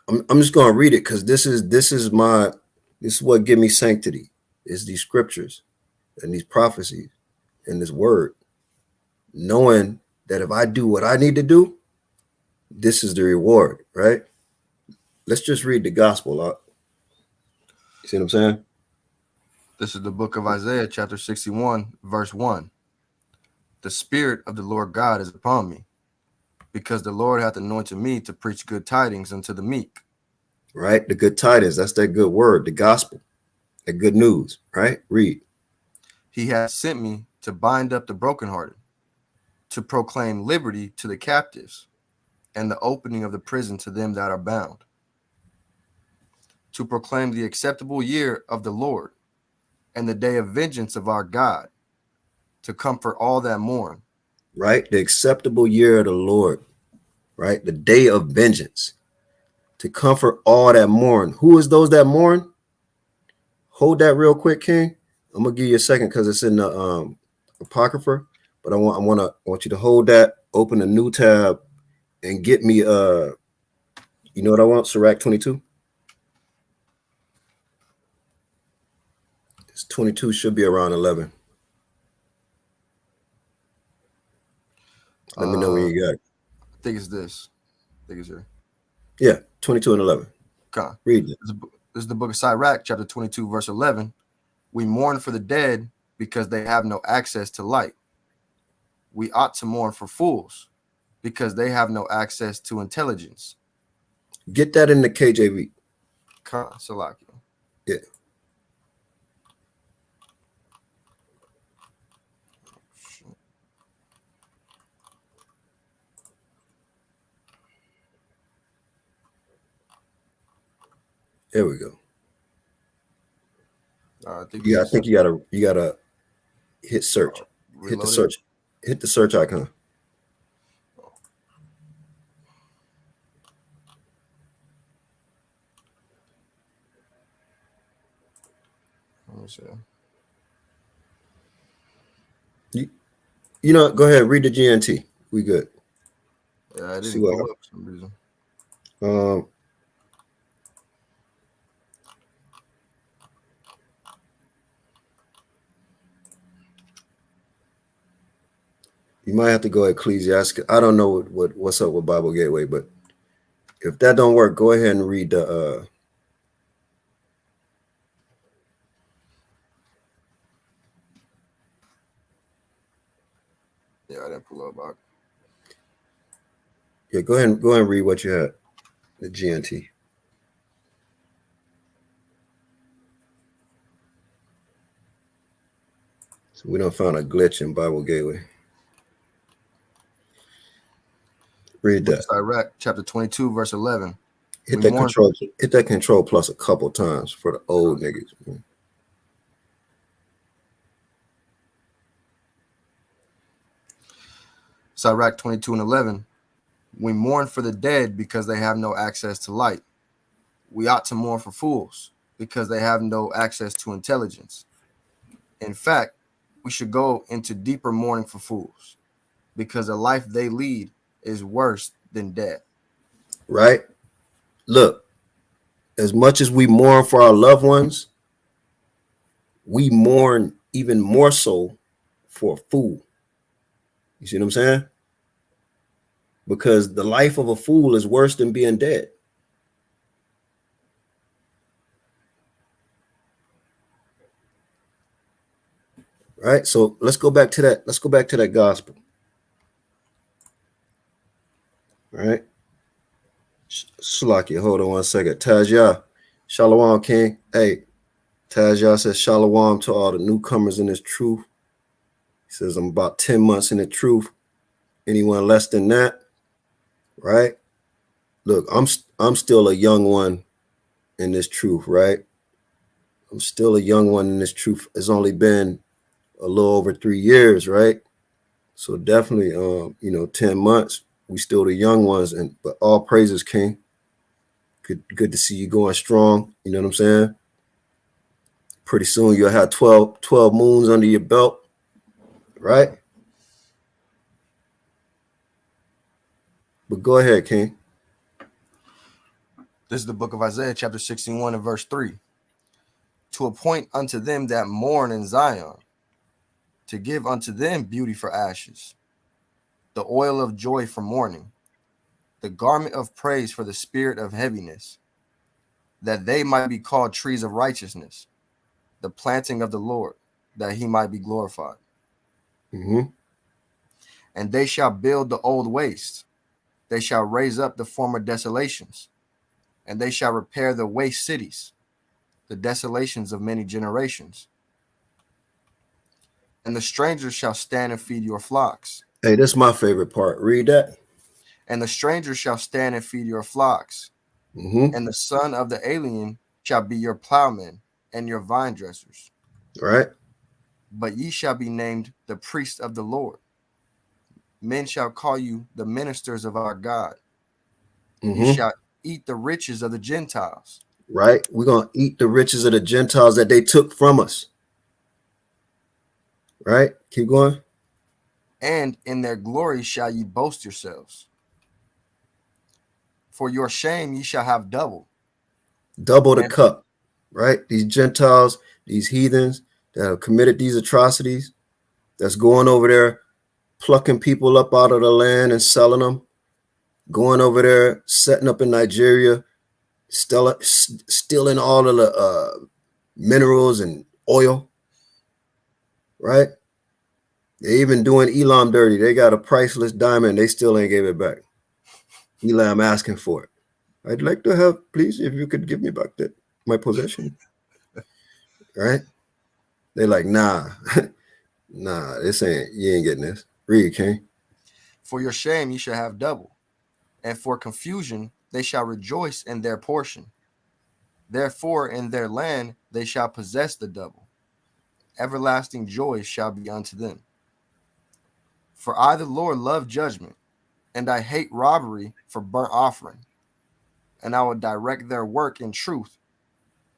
I'm just gonna read it because this is what give me sanctity, is these scriptures and these prophecies and this word, knowing that if I do what I need to do, this is the reward, right? Let's just read the gospel out. You see what I'm saying? This is the book of Isaiah, chapter 61, verse 1. The Spirit of the Lord God is upon me, because the Lord hath anointed me to preach good tidings unto the meek. Right? The good tidings, that's that good word, the gospel, the good news, right? Read. He hath sent me to bind up the brokenhearted, to proclaim liberty to the captives, and the opening of the prison to them that are bound, to proclaim the acceptable year of the Lord, and the day of vengeance of our God, to comfort all that mourn. Right? The acceptable year of the Lord, right? The day of vengeance, to comfort all that mourn. Who is those that mourn? Hold that real quick, King. I'm gonna give you a second because it's in the Apocrypha, but I want you to hold that, open a new tab, and get me you know what I want? Sirach 22. It's 22, should be around 11. Let me know when you got it. I think it's this. I think it's here. Yeah, 22 and 11. Okay. Read it. This is the book of Sirach, chapter 22, verse 11. We mourn for the dead because they have no access to light. We ought to mourn for fools because they have no access to intelligence. Get that in the KJV. Salaki. Yeah. There we go. I think you gotta hit search. Hit the search. Hit the search icon. Let me see. You know, go ahead, read the GNT. We good. Yeah, I didn't pull up for some reason. You might have to go Ecclesiastes. I don't know what's up with Bible Gateway, but if that don't work, go ahead and read the Yeah, I didn't pull up. Yeah, go ahead and read what you had. The GNT. So we don't find a glitch in Bible Gateway. Read that. Sirach, chapter 22, verse 11. Hit that control plus a couple times for the old niggas. Man. Sirach 22 and 11. We mourn for the dead because they have no access to light. We ought to mourn for fools because they have no access to intelligence. In fact, we should go into deeper mourning for fools because the life they lead is worse than death. Right? Look, as much as we mourn for our loved ones, we mourn even more so for a fool. You see what I'm saying? Because the life of a fool is worse than being dead. Right? So let's go back to that. Let's go back to that gospel. All right. Slakia, hold on one second. Tajah, Shalom, King. Hey, Tajah says Shalom to all the newcomers in this truth. He says, I'm about 10 months in the truth. Anyone less than that, right? Look, I'm still a young one in this truth, right? I'm still a young one in this truth. It's only been a little over 3 years, right? So definitely, 10 months. We still the young ones, but all praises, King. Good to see you going strong. You know what I'm saying? Pretty soon you'll have 12 moons under your belt, right? But go ahead, King. This is the book of Isaiah, chapter 61 and verse 3. To appoint unto them that mourn in Zion, to give unto them beauty for ashes, the oil of joy for mourning, the garment of praise for the spirit of heaviness, that they might be called trees of righteousness, the planting of the Lord, that he might be glorified. Mm-hmm. And they shall build the old waste, they shall raise up the former desolations, and they shall repair the waste cities, the desolations of many generations. And the strangers shall stand and feed your flocks. Hey, that's my favorite part. Read that. And the strangers shall stand and feed your flocks. Mm-hmm. And the son of the alien shall be your plowmen and your vine dressers. Right. But ye shall be named the priests of the Lord. Men shall call you the ministers of our God. Mm-hmm. You shall eat the riches of the Gentiles. Right. We're going to eat the riches of the Gentiles that they took from us. Right. Keep going. And in their glory shall ye boast yourselves. For your shame ye shall have double. Double the cup. Right. These Gentiles, these heathens that have committed these atrocities, that's going over there, plucking people up out of the land and selling them, going over there, setting up in Nigeria, stealing all of the minerals and oil, right? They even doing Elam dirty. They got a priceless diamond. They still ain't gave it back. Elam asking for it. I'd like to have, please, if you could give me back my possession. Right? They're like, nah, nah, you ain't getting this. Read, King. For your shame ye shall have double, and for confusion they shall rejoice in their portion. Therefore in their land they shall possess the double. Everlasting joy shall be unto them. For I, the Lord, love judgment, and I hate robbery for burnt offering. And I will direct their work in truth,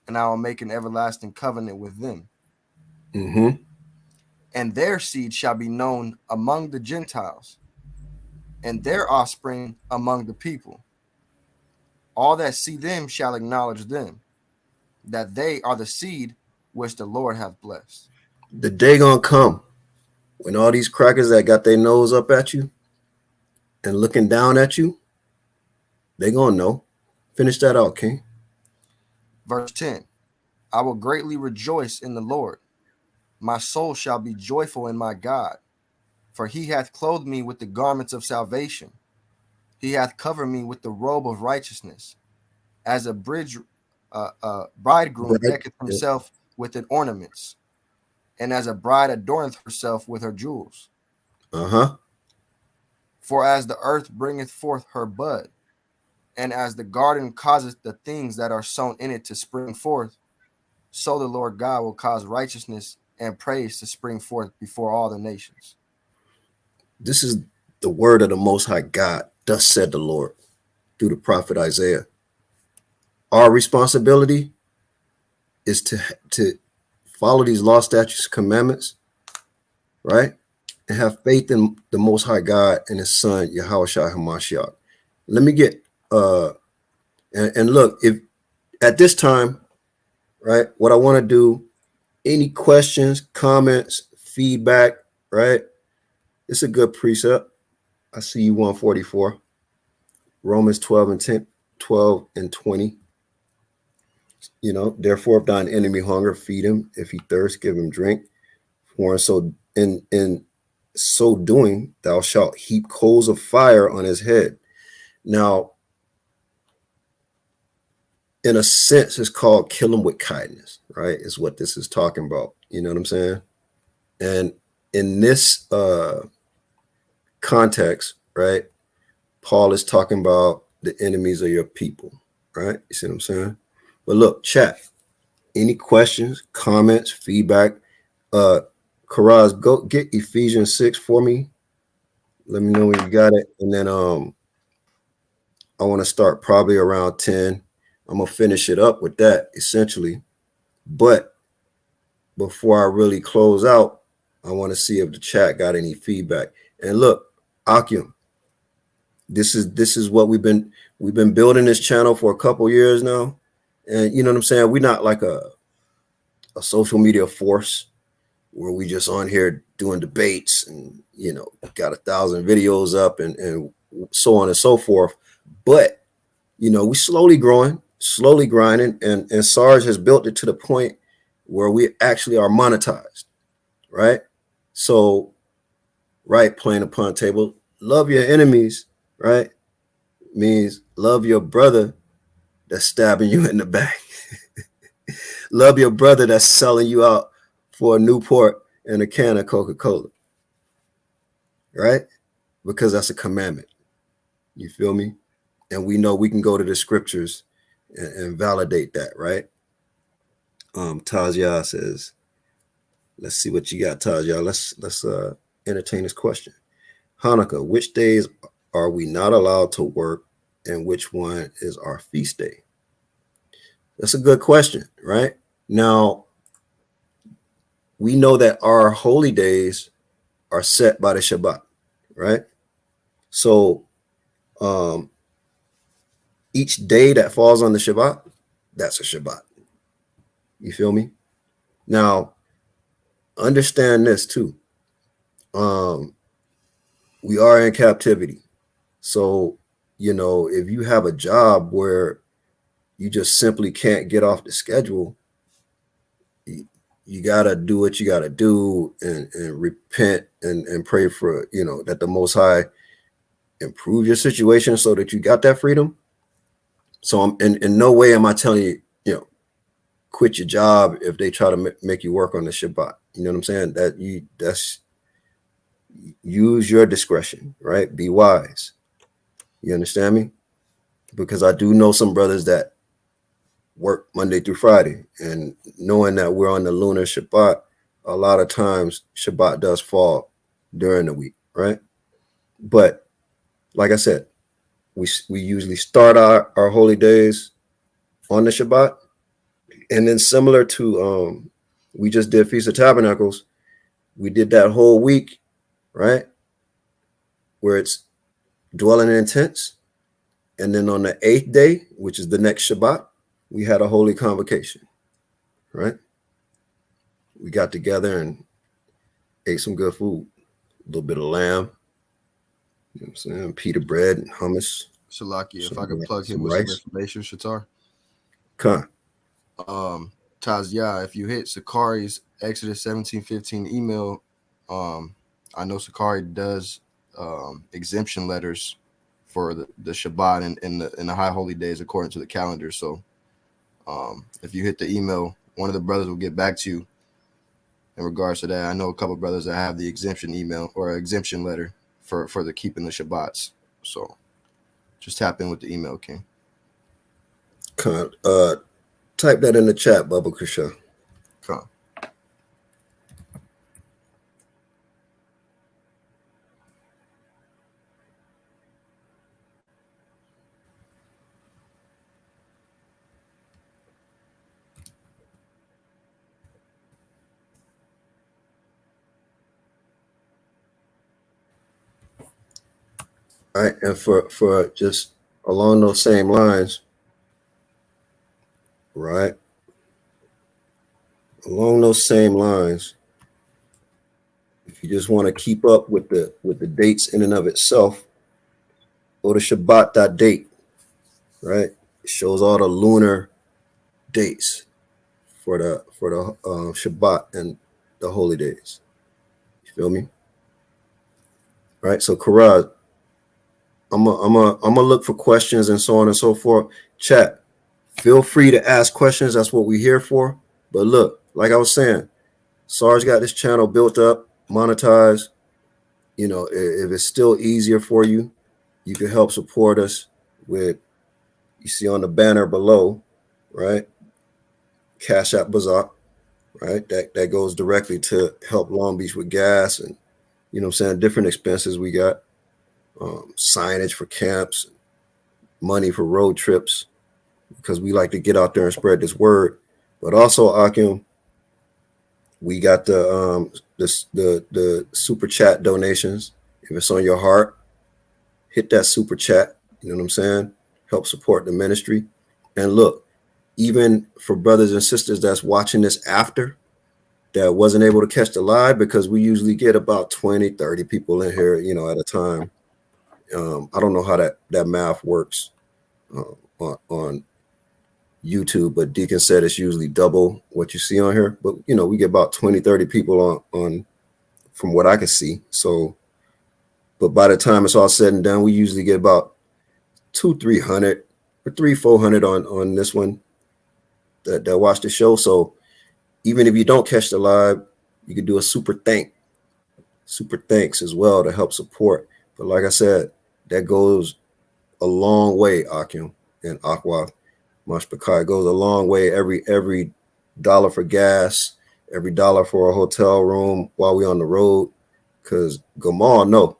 and I will make an everlasting covenant with them. Mm-hmm. And their seed shall be known among the Gentiles, and their offspring among the people. All that see them shall acknowledge them, that they are the seed which the Lord hath blessed. The day gonna come when all these crackers that got their nose up at you and looking down at you, they gonna know. Finish that out, King. Verse 10, I will greatly rejoice in the Lord. My soul shall be joyful in my God, for he hath clothed me with the garments of salvation. He hath covered me with the robe of righteousness, as a bridegroom decketh himself with an ornaments, and as a bride adorneth herself with her jewels. Uh-huh. For as the earth bringeth forth her bud, and as the garden causeth the things that are sown in it to spring forth, so the Lord God will cause righteousness and praise to spring forth before all the nations. This is the word of the Most High God, thus said the Lord, through the prophet Isaiah. Our responsibility is to follow these law, statutes, commandments, right? And have faith in the Most High God and his son, Yahushua HaMashiach. Let me get, and look, if at this time, right, what I want to do, any questions, comments, feedback, right? It's a good precept. I see you 144. Romans 12 and 10, 12 and 20. You know, therefore, if thine enemy hunger, feed him. If he thirst, give him drink. For in so doing, thou shalt heap coals of fire on his head. Now, in a sense, it's called kill him with kindness, right? Is what this is talking about. You know what I'm saying? And in this context, right, Paul is talking about the enemies of your people, right? You see what I'm saying? But look, chat. Any questions, comments, feedback? Karaz, go get Ephesians 6 for me. Let me know when you got it. And then I want to start probably around 10. I'm gonna finish it up with that essentially. But before I really close out, I want to see if the chat got any feedback. And look, Akim, this is what we've been building this channel for a couple years now. And you know what I'm saying? We're not like a social media force where we just on here doing debates and, you know, got 1,000 videos up and so on and so forth. But, you know, we slowly growing, slowly grinding, and Sarge has built it to the point where we actually are monetized, right? So, right, playing upon table, love your enemies, right? Means love your brother that's stabbing you in the back. Love your brother that's selling you out for a Newport and a can of Coca-Cola, right? Because that's a commandment. You feel me? And we know we can go to the scriptures and validate that, right? Tajia says, let's see what you got, Tajia. Let's entertain this question. Hanukkah, which days are we not allowed to work and which one is our feast day? That's a good question, right? Now, we know that our holy days are set by the Shabbat, right? So each day that falls on the Shabbat, that's a Shabbat. You feel me? Now, understand this too. We are in captivity. So, you know, if you have a job where you just simply can't get off the schedule, you got to do what you got to do and repent and pray for, you know, that the Most High improve your situation so that you got that freedom. So I'm in no way am I telling you, you know, quit your job if they try to make you work on the Shabbat. You know what I'm saying? That's use your discretion, right? Be wise. You understand me? Because I do know some brothers that work Monday through Friday, and knowing that we're on the lunar Shabbat, a lot of times Shabbat does fall during the week, right? But like I said, we usually start our holy days on the Shabbat, and then similar to we just did Feast of Tabernacles, we did that whole week, right, where it's dwelling in tents, and then on the 8th day, which is the next Shabbat, we had a holy convocation, right? We got together and ate some good food, a little bit of lamb, you know what I'm saying, pita bread and hummus. Salaki, if I could plug him with rice. some information, Shatar. Con. Taz, if you hit Sakari's Exodus 17:15 email, I know Sakari does exemption letters for the Shabbat and the high holy days according to the calendar. So if you hit the email, one of the brothers will get back to you in regards to that. I know a couple of brothers that have the exemption email or exemption letter for the keeping the Shabbats. So just tap in with the email, King. Con. Type that in the chat, Bubba Kusha. Con. All right, and for just along those same lines, right? Along those same lines, if you just want to keep up with the dates in and of itself, go to Shabbat.date, right? It shows all the lunar dates for the Shabbat and the holy days. You feel me? All right, so Karad, I'm gonna look for questions and so on and so forth. Chat, feel free to ask questions. That's what we're here for. But look, like I was saying, Sarge got this channel built up, monetized. You know, if it's still easier for you, you can help support us with, you see on the banner below, right? Cash App Bazaar, right? That goes directly to help Long Beach with gas and, you know what I'm saying, different expenses we got. Signage for camps, money for road trips, because we like to get out there and spread this word. But also, Akim, We got the super chat donations. If it's on your heart, hit that super chat. You know what I'm saying? Help support the ministry. And look, even for brothers and sisters that's watching this after, that wasn't able to catch the live, because we usually get about 20, 30 people in here, you know, at a time. I don't know how that math works on YouTube, but Deacon said it's usually double what you see on here. But, you know, we get about 20, 30 people on from what I can see. So, but by the time it's all said and done, we usually get about 300 or 400 on this one that watch the show. So even if you don't catch the live, you can do a super thanks as well to help support. But like I said, that goes a long way, Akim and Aqua Mashpakai. It goes a long way. Every dollar for gas, every dollar for a hotel room while we on the road. Because Gamal, no.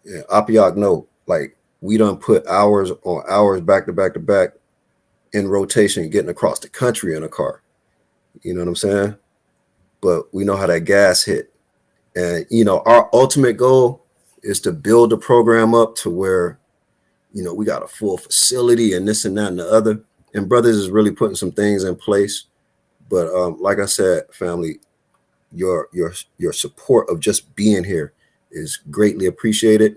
Yeah, Apiak, no. Like, we done put hours on hours back to back in rotation, getting across the country in a car. You know what I'm saying? But we know how that gas hit. And, you know, our ultimate goal is to build the program up to where, you know, we got a full facility and this and that and the other. And Brothers is really putting some things in place. But like I said, family, your support of just being here is greatly appreciated.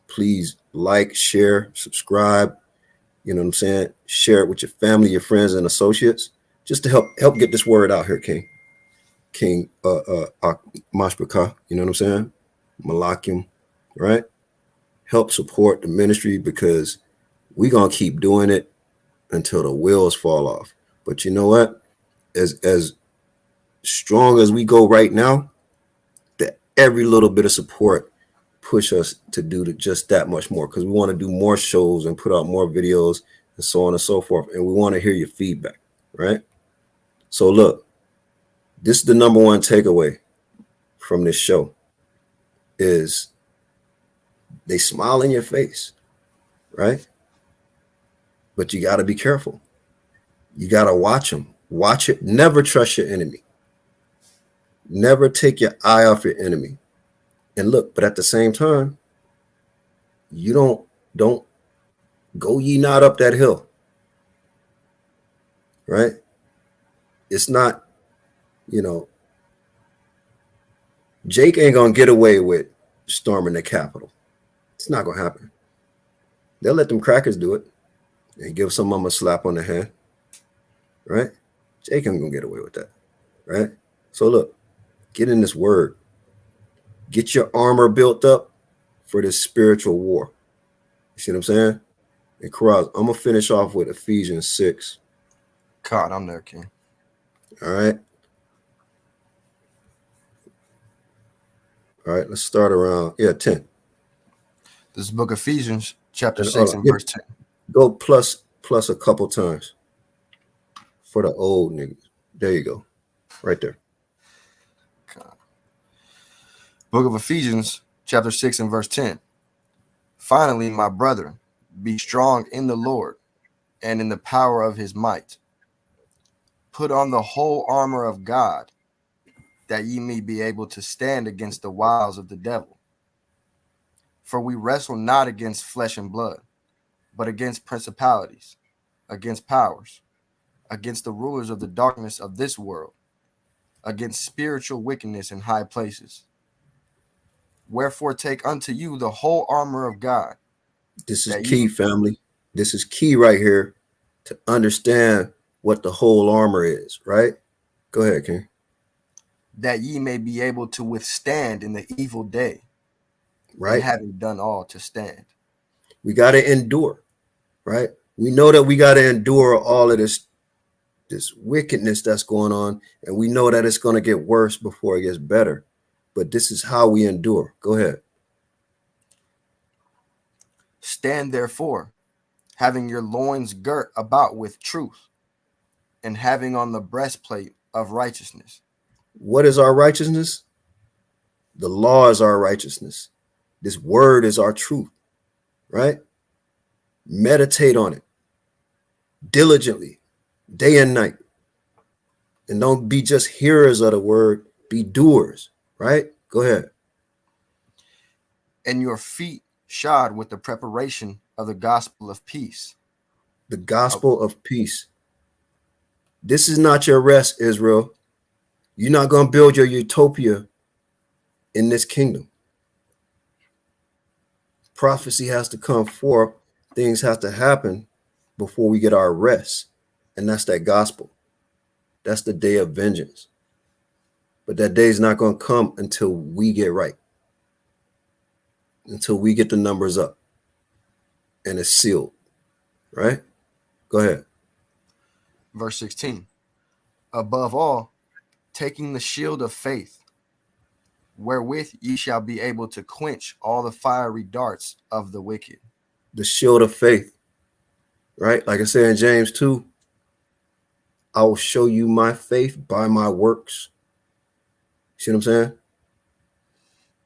Please like, share, subscribe. You know what I'm saying? Share it with your family, your friends, and associates, just to help get this word out here, King Mashbaka, you know what I'm saying? Malakim, right? Help support the ministry, because we're gonna keep doing it until the wheels fall off. But you know what? As strong as we go right now, that every little bit of support push us to do just that much more, because we want to do more shows and put out more videos and so on and so forth. And we want to hear your feedback, right? So look, this is the number one takeaway from this show is they smile in your face, right? But you got to be careful. You got to watch them. Watch it. Never trust your enemy. Never take your eye off your enemy. And look, but at the same time, you don't go ye not up that hill, right? It's not, you know, Jake ain't gonna get away with storming the Capitol. It's not gonna happen. They'll let them crackers do it and give some of them a slap on the hand, right? Jake ain't gonna get away with that, right? So look, get in this word. Get your armor built up for this spiritual war. You see what I'm saying? And Karaz, I'm gonna finish off with Ephesians 6. God, I'm there, King. All right. All right, let's start around 10. This is book of Ephesians, chapter And 6 and verse 10. Go plus a couple times for the old niggas. There you go. Right there. God. Book of Ephesians, chapter 6 and verse 10. Finally, my brethren, be strong in the Lord and in the power of his might. Put on the whole armor of God, that ye may be able to stand against the wiles of the devil. For we wrestle not against flesh and blood, but against principalities, against powers, against the rulers of the darkness of this world, against spiritual wickedness in high places. Wherefore take unto you the whole armor of God. This is key, family. This is key right here to understand what the whole armor is, right? Go ahead, King. That ye may be able to withstand in the evil day, right? And having done all to stand. We got to endure, right? We know that we got to endure all of this wickedness that's going on, and we know that it's going to get worse before it gets better. But this is how we endure. Go ahead. Stand therefore, having your loins girt about with truth, and having on the breastplate of righteousness. What is our righteousness? The law is our righteousness. This word is our truth, right? Meditate on it diligently, day and night. And don't be just hearers of the word, Be doers, right? Go ahead. And your feet shod with the preparation of the gospel of peace. The gospel of peace. This is not your rest, Israel. You're not going to build your utopia in this kingdom. Prophecy has to come forth. Things have to happen before we get our rest. And that's that gospel. That's the day of vengeance. But that day is not going to come until we get right. Until we get the numbers up. And it's sealed. Right? Go ahead. Verse 16. Above all, taking the shield of faith, wherewith ye shall be able to quench all the fiery darts of the wicked. The shield of faith. Right? Like I said in James 2, I will show you my faith by my works. See what I'm saying?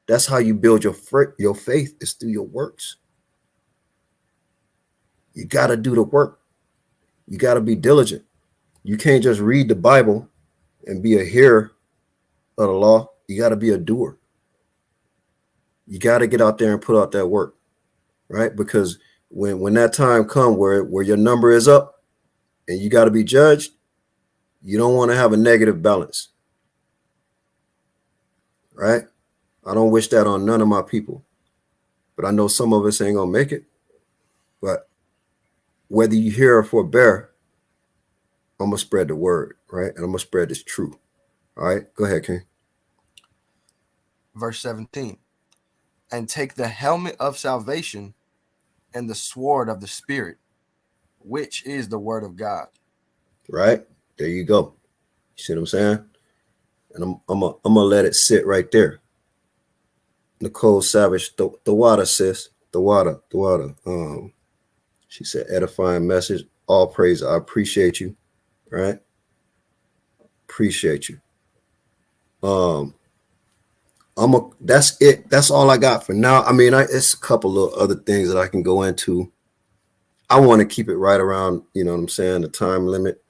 That's how you build your faith, is through your works. You got to do the work. You got to be diligent. You can't just read the Bible and be a hearer of the law. You got to be a doer. You got to get out there and put out that work, right? Because when that time comes where your number is up and you got to be judged, you don't want to have a negative balance, right? I don't wish that on none of my people, but I know some of us ain't gonna make it. But whether you hear or forbear, I'm gonna spread the word, right? And I'm gonna spread this truth. All right, go ahead, King. Verse 17. And take the helmet of salvation and the sword of the Spirit, which is the word of God. Right, there you go. You see what I'm saying? And I'm gonna let it sit right there. Nicole Savage, the water, sis. The water. She said, edifying message. All praise. I appreciate you. Right? Appreciate you. That's it. That's all I got for now. I mean, it's a couple of other things that I can go into. I want to keep it right around, you know what I'm saying, the time limit.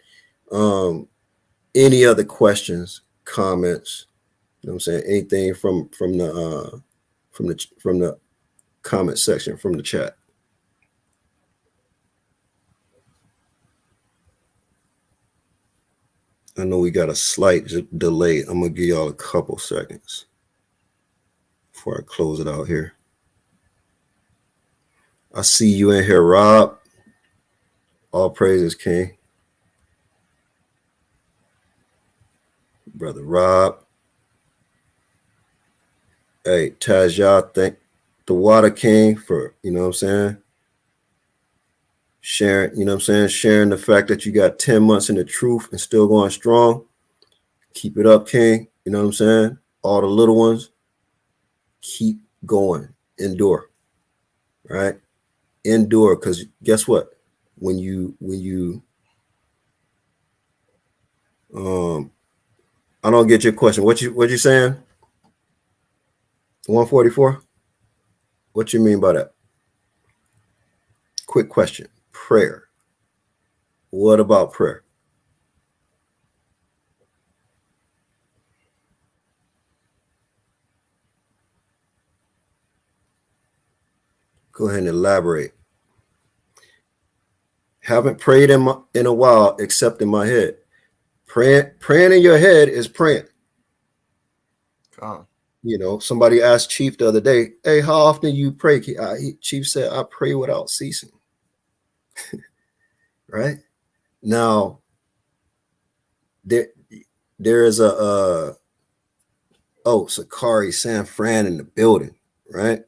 Any other questions, comments, you know what I'm saying, anything from the comment section, from the chat. I know we got a slight delay. I'm gonna give y'all a couple seconds before I close it out here. I see you in here, Rob. All praises, King. Brother Rob. Hey, Tajah, thank the Water King for, you know what I'm saying, sharing, you know what I'm saying, sharing the fact that you got 10 months in the truth and still going strong. Keep it up, King. You know what I'm saying? All the little ones, keep going. Endure. Right? Endure, because guess what? When you I don't get your question. What you saying? 144? What you mean by that? Quick question. Prayer. What about prayer? Go ahead and elaborate. Haven't prayed in a while, except in my head. Praying in your head is praying. You know, somebody asked Chief the other day, hey, how often you pray? Chief said, I pray without ceasing. Right? Now, there is Sakari San Fran in the building, right?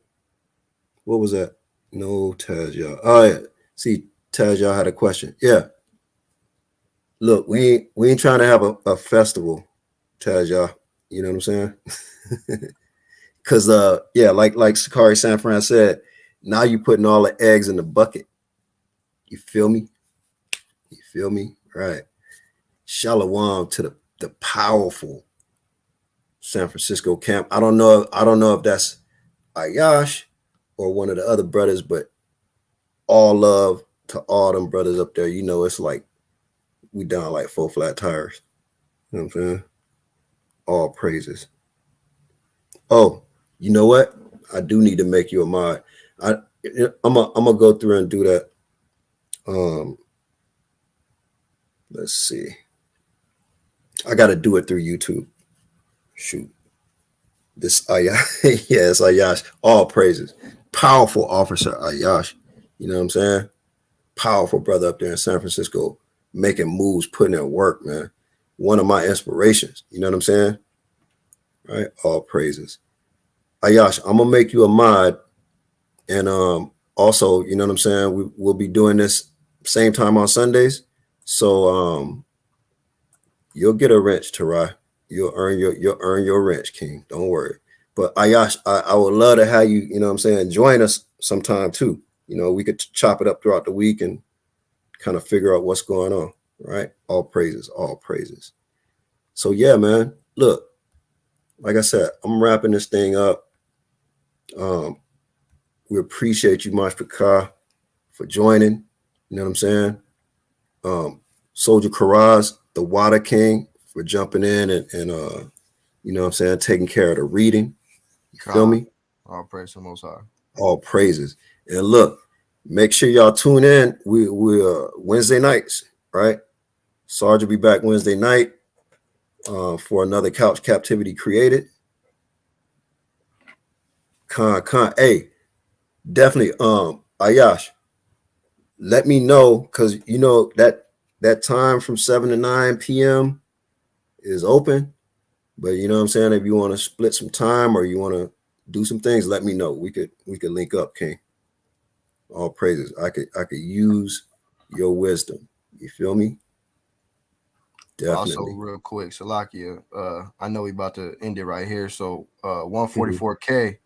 What was that? No, Tajah. Oh, yeah. See, Tajah had a question. Yeah. Look, we ain't trying to have a festival, Tajah. You know what I'm saying? Because like Sakari San Fran said, now you're putting all the eggs in the bucket. You feel me? You feel me? Right. Shalom to the powerful San Francisco camp. I don't know if that's Ayash or one of the other brothers, but all love to all them brothers up there. You know, it's like we down like 4 flat tires. You know what I'm saying? All praises. Oh, you know what? I do need to make you a mod. I'm gonna go through and do that. Let's see. I got to do it through YouTube. Shoot. This Ayash, yes, Ayash. All praises. Powerful officer, Ayash. You know what I'm saying? Powerful brother up there in San Francisco, making moves, putting in work, man. One of my inspirations. You know what I'm saying? Right? All praises. Ayash, I'm gonna make you a mod, and also, you know what I'm saying? We'll be doing this same time on Sundays. So you'll get a wrench, Tarai. You'll earn your wrench, King. Don't worry. But Ayash, I would love to have you, you know what I'm saying, join us sometime too. You know, we could chop it up throughout the week and kind of figure out what's going on. Right? All praises, all praises. So yeah, man. Look, like I said, I'm wrapping this thing up. We appreciate you, Master Ka, for joining. You know what I'm saying? Soldier Karaz, the Water King, for jumping in and you know what I'm saying, taking care of the reading. You feel me? All praise to the Most High. All praises. And look, make sure y'all tune in. We Wednesday nights, right? Sarge will be back Wednesday night for another Couch Captivity Created. Hey, definitely Ayash, let me know, because you know that time from 7 to 9 p.m. is open. But you know what I'm saying? If you want to split some time or you want to do some things, let me know. We could link up, King. All praises. I could use your wisdom. You feel me? Definitely. Also, real quick, Salakia, I know we about to end it right here. So 144K.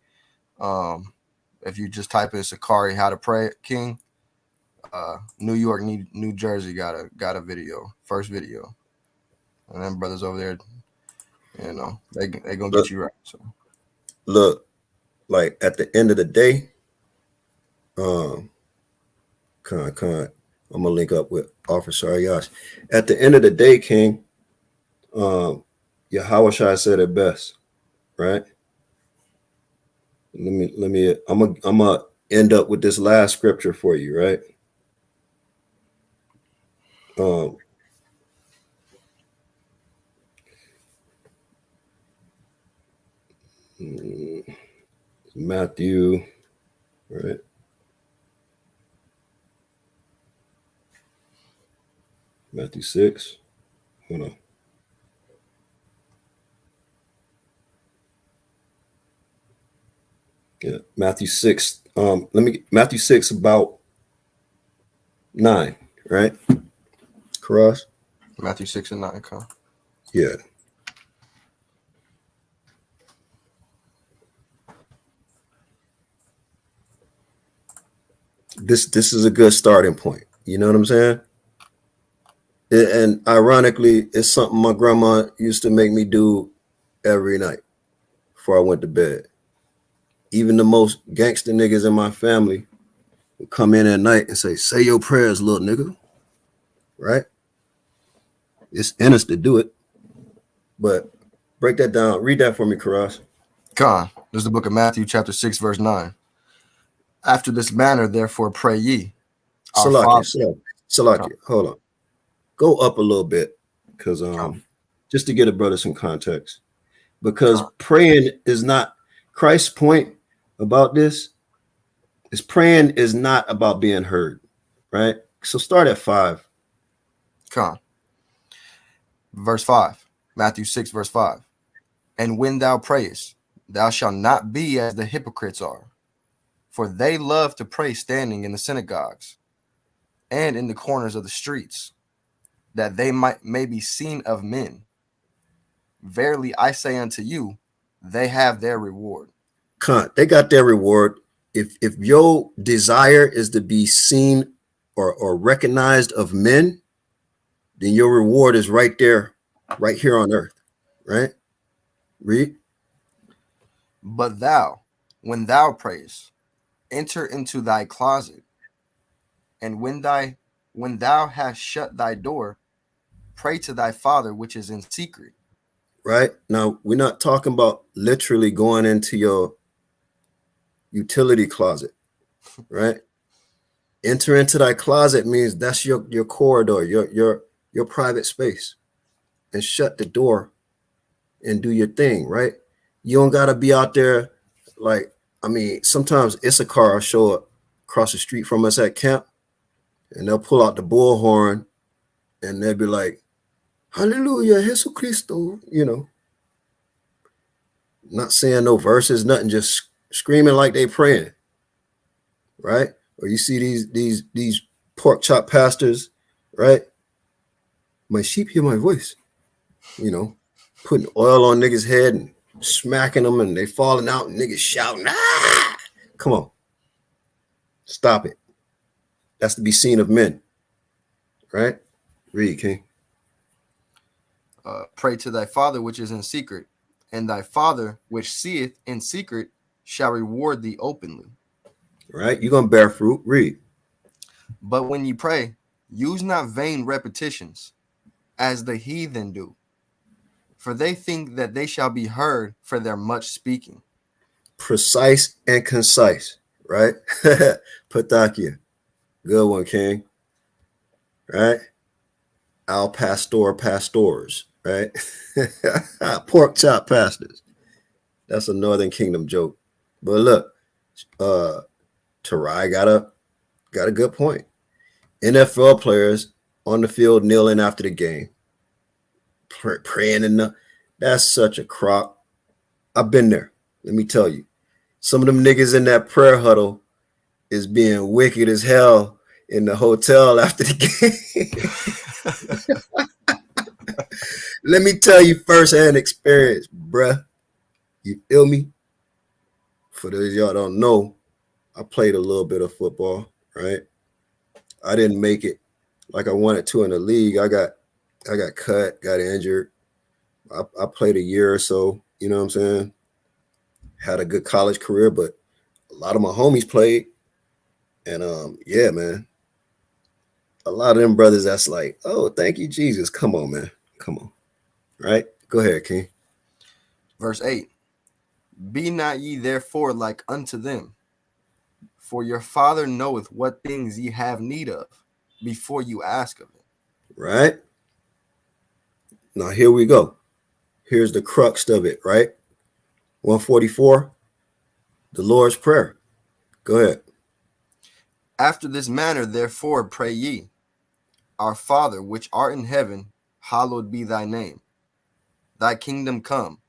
If you just type in Sakari how to pray, King, New York, New Jersey got a video, first video. And then brothers over there, you know, they gonna get you right. So look, like at the end of the day, I'm gonna link up with Officer Ayash. At the end of the day, King, Yahushua said it best, right? I'm gonna end up with this last scripture for you, right? Matthew, right? Matthew 6. Hold on. Yeah, Matthew 6. Matthew 6 about 9, right? Cross. Matthew 6 and 9, come. Yeah. This is a good starting point. You know what I'm saying? And ironically, it's something my grandma used to make me do every night before I went to bed. Even the most gangster niggas in my family would come in at night and say your prayers, little nigga. Right? It's in us to do it. But break that down. Read that for me, Karas. Khan, this is the book of Matthew, chapter 6, verse 9. After this manner, therefore, pray ye. Salakia, hold on. Go up a little bit, because just to get a brother some context. Because praying is not, Christ's point about this is praying is not about being heard, right? So start at 5. Khan. Verse 5, Matthew 6, verse 5. And when thou prayest, thou shalt not be as the hypocrites are, for they love to pray standing in the synagogues and in the corners of the streets, that they may be seen of men. Verily I say unto you, they have their reward. They got their reward. If your desire is to be seen or recognized of men, then your reward is right there, right here on earth, right? Read. But thou, when thou prayest, enter into thy closet, and when thou hast shut thy door, pray to thy Father which is in secret, right? Now, we're not talking about literally going into your utility closet, right? Enter into that closet means that's your corridor, your private space, and shut the door and do your thing, right? You don't gotta be out there like, I mean, sometimes Issachar will show up across the street from us at camp, and they'll pull out the bullhorn, and they'll be like, "Hallelujah, Jesus Christo," not saying no verses, nothing, just screaming like they praying, right? Or you see these pork chop pastors, right? My sheep hear my voice, putting oil on niggas' head and smacking them, and they falling out, and niggas shouting, "Ah!" Come on, stop it. That's to be seen of men, right? Read, King. Pray to thy Father which is in secret, and thy Father which seeth in secret shall reward thee openly. Right? You're gonna bear fruit. Read. But when ye pray, use not vain repetitions, as the heathen do, for they think that they shall be heard for their much speaking. Precise and concise, right? Patakia. Good one, King. Right? Al pastor pastors, right? Pork chop pastors. That's a Northern Kingdom joke. But look, Tarai got a good point. NFL players on the field kneeling after the game, praying and that's such a crock. I've been there. Let me tell you, some of them niggas in that prayer huddle is being wicked as hell in the hotel after the game. Let me tell you firsthand experience, bruh. You feel me? For those y'all don't know, I played a little bit of football, right? I didn't make it like I wanted to in the league. I got cut, got injured. I played a year or so, you know what I'm saying? Had a good college career, but a lot of my homies played. And yeah, man. A lot of them brothers that's like, oh, thank you, Jesus. Come on, man. Come on. Right? Go ahead, King. Verse 8. Be not ye therefore like unto them, for your Father knoweth what things ye have need of before you ask of him. Right? Now here we go. Here's the crux of it, right? 144, the Lord's Prayer. Go ahead. After this manner, therefore, pray ye, Our Father, which art in heaven, hallowed be thy name. Thy kingdom come,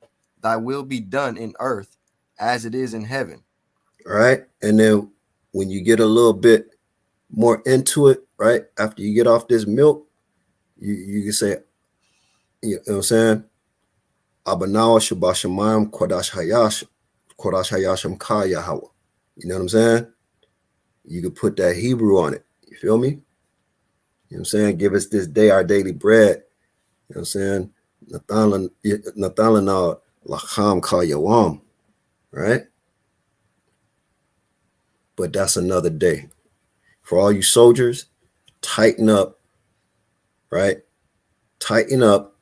thy will be done in earth as it is in heaven. All right. And then when you get a little bit more into it, right? After you get off this milk, you can say, you know what I'm saying? Abanawa Shabashamayim Kodash Hayasham Ka Yahweh. You know what I'm saying? You could put that Hebrew on it. You feel me? You know what I'm saying? Give us this day our daily bread. You know what I'm saying? Nathalana Lacham Ka Yawam. Right? But that's another day. For all you soldiers, tighten up, right? Tighten up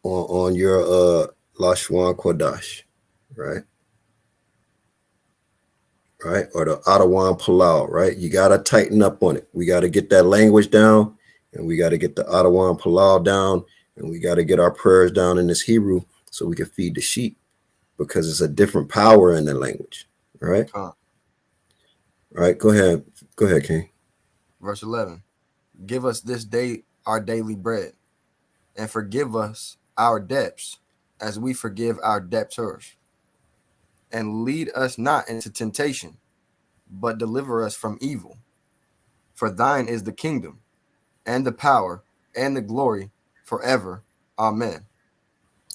on your Lashwan Kodash, right? Right? Or the Ottawa Palau, right? You got to tighten up on it. We got to get that language down, and we got to get the Ottawa Palau down, and we got to get our prayers down in this Hebrew so we can feed the sheep, because it's a different power in the language, right? Huh. All right, go ahead. Go ahead, King. Verse 11. Give us this day our daily bread, and forgive us our debts as we forgive our debtors. And lead us not into temptation, but deliver us from evil. For thine is the kingdom, and the power, and the glory forever. Amen.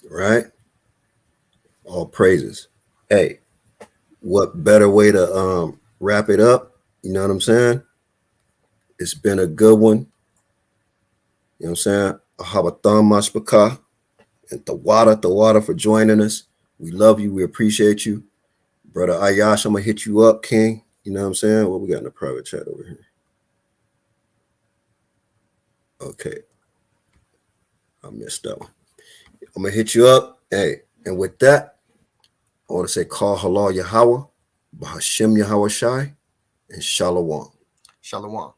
Right? All praises. Hey, what better way to wrap it up? You know what I'm saying? It's been a good one. You know what I'm saying? Ahabatham Mashbaka and the water for joining us. We love you. We appreciate you. Brother Ayash, I'm going to hit you up, King. You know what I'm saying? What we got in the private chat over here? Okay. I missed that one. I'm going to hit you up Hey, and with that, I want to say call halal Yahweh, Bahashem Yahweh Shai, and Shalom. Shalom.